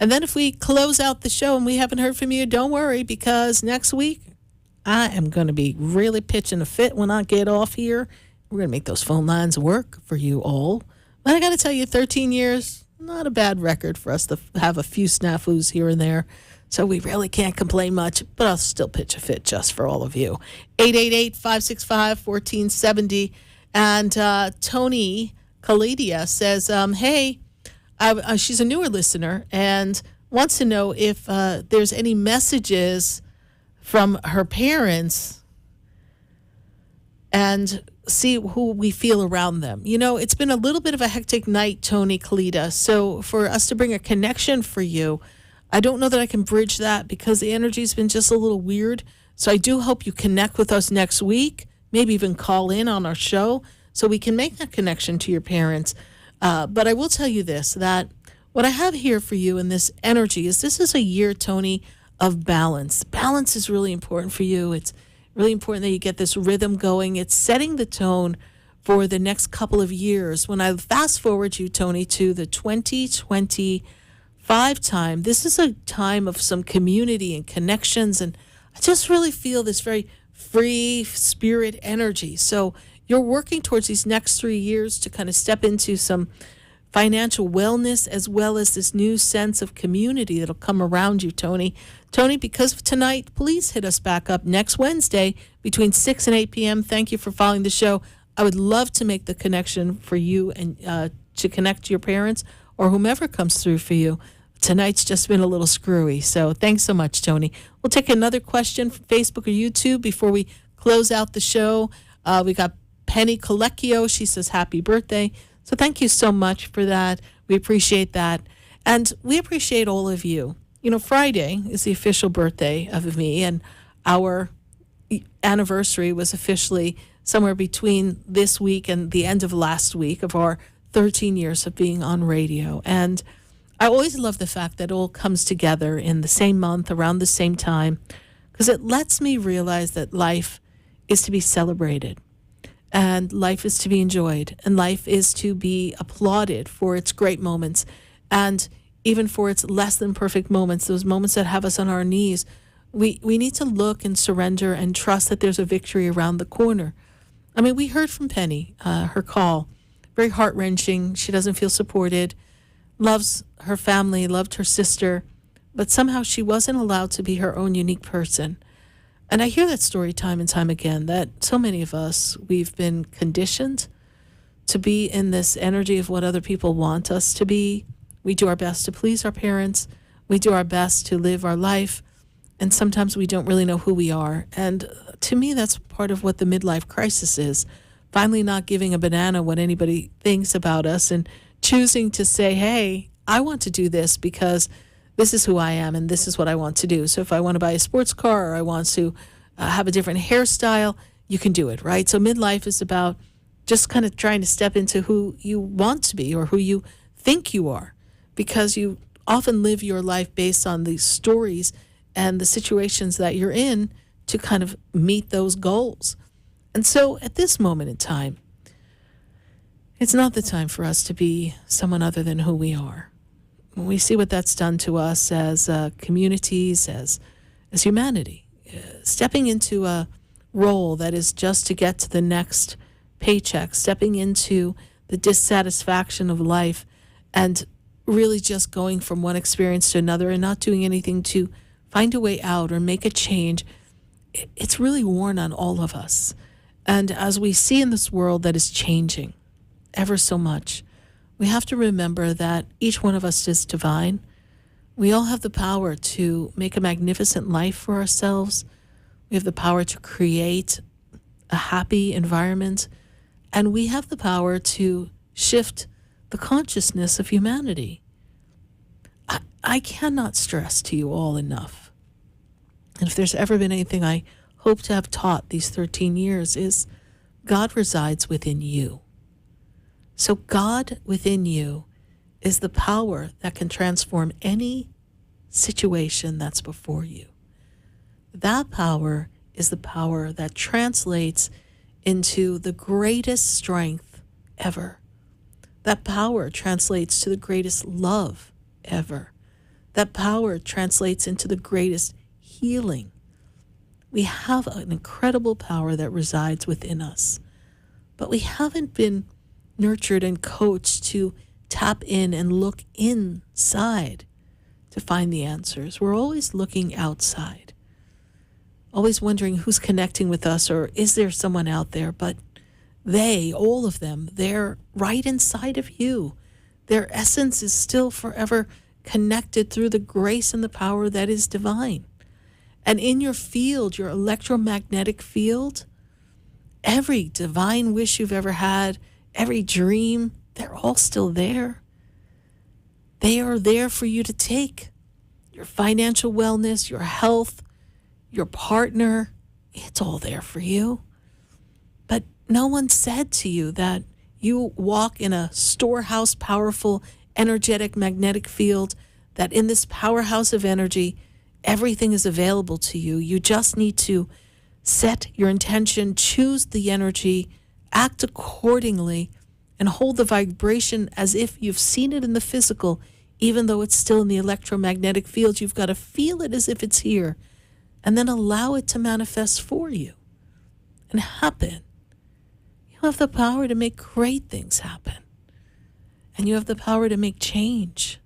And then if we close out the show and we haven't heard from you, don't worry, because next week I am going to be really pitching a fit when I get off here. We're going to make those phone lines work for you all. But I got to tell you, 13 years, not a bad record for us to have a few snafus here and there. So we really can't complain much, but I'll still pitch a fit just for all of you. 888-565-1470. And Tony Kaladia says, hey, she's a newer listener and wants to know if there's any messages from her parents and see who we feel around them. You know, it's been a little bit of a hectic night, Tony Kalita. So for us to bring a connection for you, I don't know that I can bridge that because the energy's been just a little weird. So I do hope you connect with us next week, maybe even call in on our show so we can make that connection to your parents. But I will tell you this, that what I have here for you in this energy is this is a year, Tony, of balance. Balance is really important for you. It's really important that you get this rhythm going. It's setting the tone for the next couple of years. When I fast forward you, Tony, to the 2025 time, this is a time of some community and connections, and I just really feel this very free spirit energy. So you're working towards these next 3 years to kind of step into some financial wellness as well as this new sense of community that'll come around you, Tony. Tony, because of tonight, please hit us back up next Wednesday between 6 and 8 p.m. Thank you for following the show. I would love to make the connection for you and to connect to your parents or whomever comes through for you. Tonight's just been a little screwy, so thanks so much, Tony. We'll take another question from Facebook or YouTube before we close out the show. We got Penny Colecchio. She says, happy birthday. So thank you so much for that. We appreciate that. And we appreciate all of you. You know, Friday is the official birthday of me, and our anniversary was officially somewhere between this week and the end of last week of our 13 years of being on radio. And I always love the fact that it all comes together in the same month, around the same time, because it lets me realize that life is to be celebrated. And life is to be enjoyed, and life is to be applauded for its great moments, and even for its less than perfect moments, those moments that have us on our knees. We need to look and surrender and trust that there's a victory around the corner. I mean, we heard from Penny, her call, very heart-wrenching. She doesn't feel supported, loves her family, loved her sister, but somehow she wasn't allowed to be her own unique person. And I hear that story time and time again, that so many of us, we've been conditioned to be in this energy of what other people want us to be. We do our best to please our parents. We do our best to live our life. And sometimes we don't really know who we are. And to me, that's part of what the midlife crisis is. Finally not giving a banana what anybody thinks about us and choosing to say, hey, I want to do this because this is who I am and this is what I want to do. So if I want to buy a sports car or I want to have a different hairstyle, you can do it, right? So midlife is about just kind of trying to step into who you want to be or who you think you are, because you often live your life based on the stories and the situations that you're in to kind of meet those goals. And so at this moment in time, it's not the time for us to be someone other than who we are. When we see what that's done to us as communities, as humanity, stepping into a role that is just to get to the next paycheck, stepping into the dissatisfaction of life and really just going from one experience to another and not doing anything to find a way out or make a change, it's really worn on all of us. And as we see in this world that is changing ever so much, we have to remember that each one of us is divine. We all have the power to make a magnificent life for ourselves. We have the power to create a happy environment. And we have the power to shift the consciousness of humanity. I cannot stress to you all enough. And if there's ever been anything I hope to have taught these 13 years is God resides within you. So God within you is the power that can transform any situation that's before you. That power is the power that translates into the greatest strength ever. That power translates to the greatest love ever. That power translates into the greatest healing. We have an incredible power that resides within us, but we haven't been nurtured and coached to tap in and look inside to find the answers. We're always looking outside, always wondering who's connecting with us or is there someone out there, but they, all of them, they're right inside of you. Their essence is still forever connected through the grace and the power that is divine. And in your field, your electromagnetic field, every divine wish you've ever had, every dream, they're all still there. They are there for you to take. Your financial wellness, your health, your partner, it's all there for you. But no one said to you that you walk in a storehouse, powerful, energetic, magnetic field, that in this powerhouse of energy, everything is available to you. You just need to set your intention, choose the energy, act accordingly, and hold the vibration as if you've seen it in the physical, even though it's still in the electromagnetic field. You've got to feel it as if it's here, and then allow it to manifest for you and happen. You have the power to make great things happen, and you have the power to make change.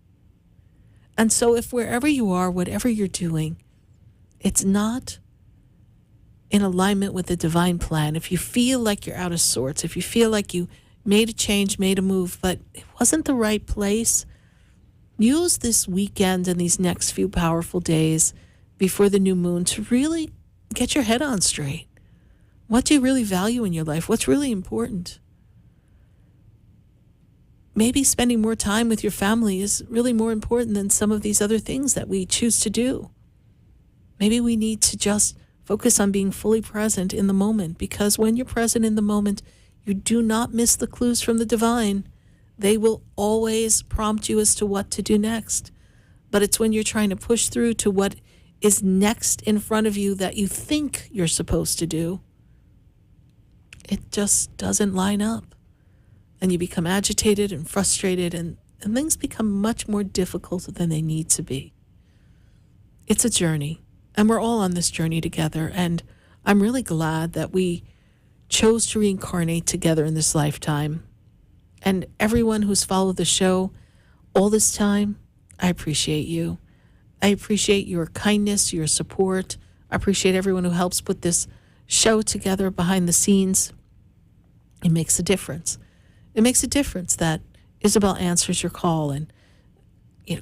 And so if wherever you are, whatever you're doing, it's not in alignment with the divine plan, if you feel like you're out of sorts, if you feel like you made a change, made a move, but it wasn't the right place, use this weekend and these next few powerful days before the new moon to really get your head on straight. What do you really value in your life? What's really important? Maybe spending more time with your family is really more important than some of these other things that we choose to do. Maybe we need to just focus on being fully present in the moment, because when you're present in the moment, you do not miss the clues from the divine. They will always prompt you as to what to do next. But it's when you're trying to push through to what is next in front of you that you think you're supposed to do, it just doesn't line up. And you become agitated and frustrated, and things become much more difficult than they need to be. It's a journey, and we're all on this journey together. And I'm really glad that we chose to reincarnate together in this lifetime. And everyone who's followed the show all this time, I appreciate you. I appreciate your kindness, your support. I appreciate everyone who helps put this show together behind the scenes. It makes a difference. It makes a difference that Isabel answers your call and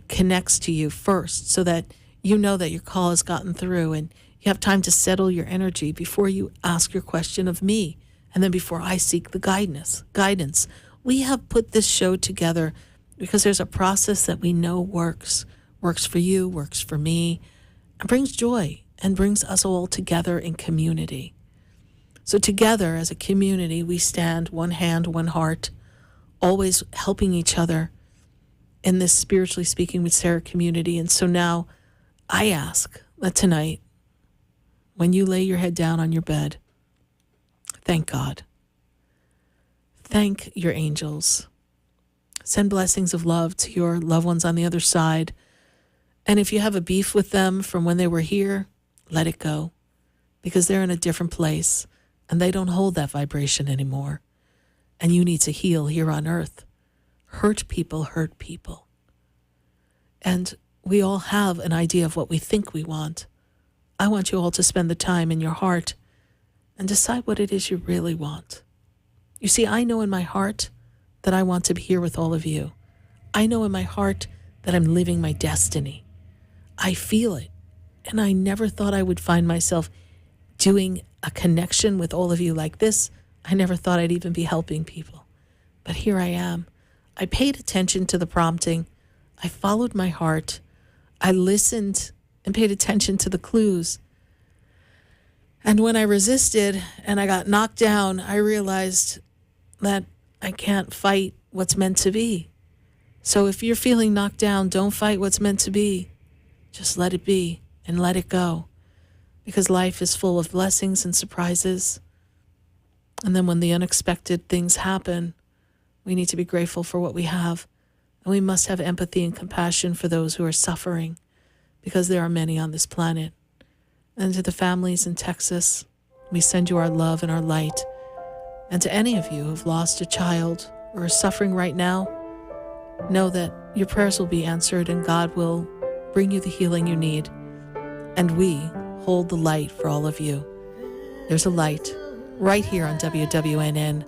connects to you first, so that you know that your call has gotten through, and you have time to settle your energy before you ask your question of me, and then before I seek the guidance. We have put this show together because there's a process that we know works for you, works for me, and brings joy and brings us all together in community. So together as a community, we stand one hand, one heart, always helping each other in this Spiritually Speaking with Sarah community. And so now I ask that tonight, when you lay your head down on your bed, thank God. Thank your angels. Send blessings of love to your loved ones on the other side. And if you have a beef with them from when they were here, let it go, because they're in a different place and they don't hold that vibration anymore. And you need to heal here on earth. Hurt people hurt people. And we all have an idea of what we think we want. I want you all to spend the time in your heart and decide what it is you really want. You see, I know in my heart that I want to be here with all of you. I know in my heart that I'm living my destiny. I feel it. And I never thought I would find myself doing a connection with all of you like this. I never thought I'd even be helping people. But here I am. I paid attention to the prompting. I followed my heart. I listened and paid attention to the clues. And when I resisted and I got knocked down, I realized that I can't fight what's meant to be. So if you're feeling knocked down, don't fight what's meant to be. Just let it be and let it go. Because life is full of blessings and surprises. And then when the unexpected things happen, we need to be grateful for what we have. And we must have empathy and compassion for those who are suffering, because there are many on this planet. And to the families in Texas, we send you our love and our light. And to any of you who've lost a child or are suffering right now, know that your prayers will be answered and God will bring you the healing you need. And we hold the light for all of you. There's a light right here on WWNN,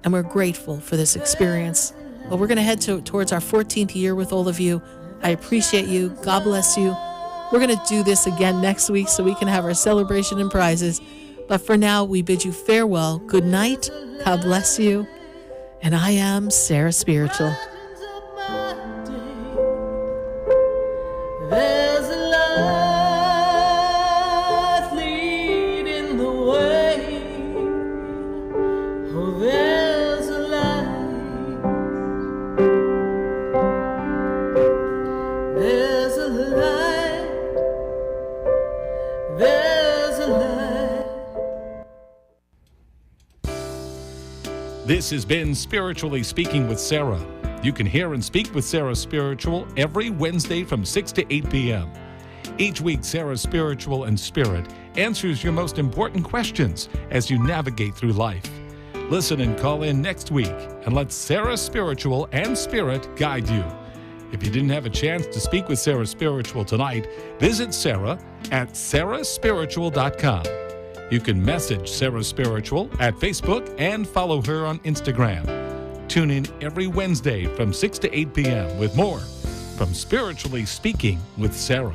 and we're grateful for this experience. Well, we're going to head towards our 14th year with all of you. I appreciate you. God bless you. We're going to do this again next week so we can have our celebration and prizes. But But for now, we bid you farewell. Good night. God bless you. And I am Sarah Spiritual.
There's a light leading the way. Oh, there's a light. There's a light. There's a light.
This has been Spiritually Speaking with Sarah. You can hear and speak with Sarah Spiritual every Wednesday from 6 to 8 p.m. Each week, Sarah Spiritual and Spirit answers your most important questions as you navigate through life. Listen and call in next week and let Sarah Spiritual and Spirit guide you. If you didn't have a chance to speak with Sarah Spiritual tonight, visit Sarah at sarahspiritual.com. You can message Sarah Spiritual at Facebook and follow her on Instagram. Tune in every Wednesday from 6 to 8 p.m. with more from Spiritually Speaking with Sarah.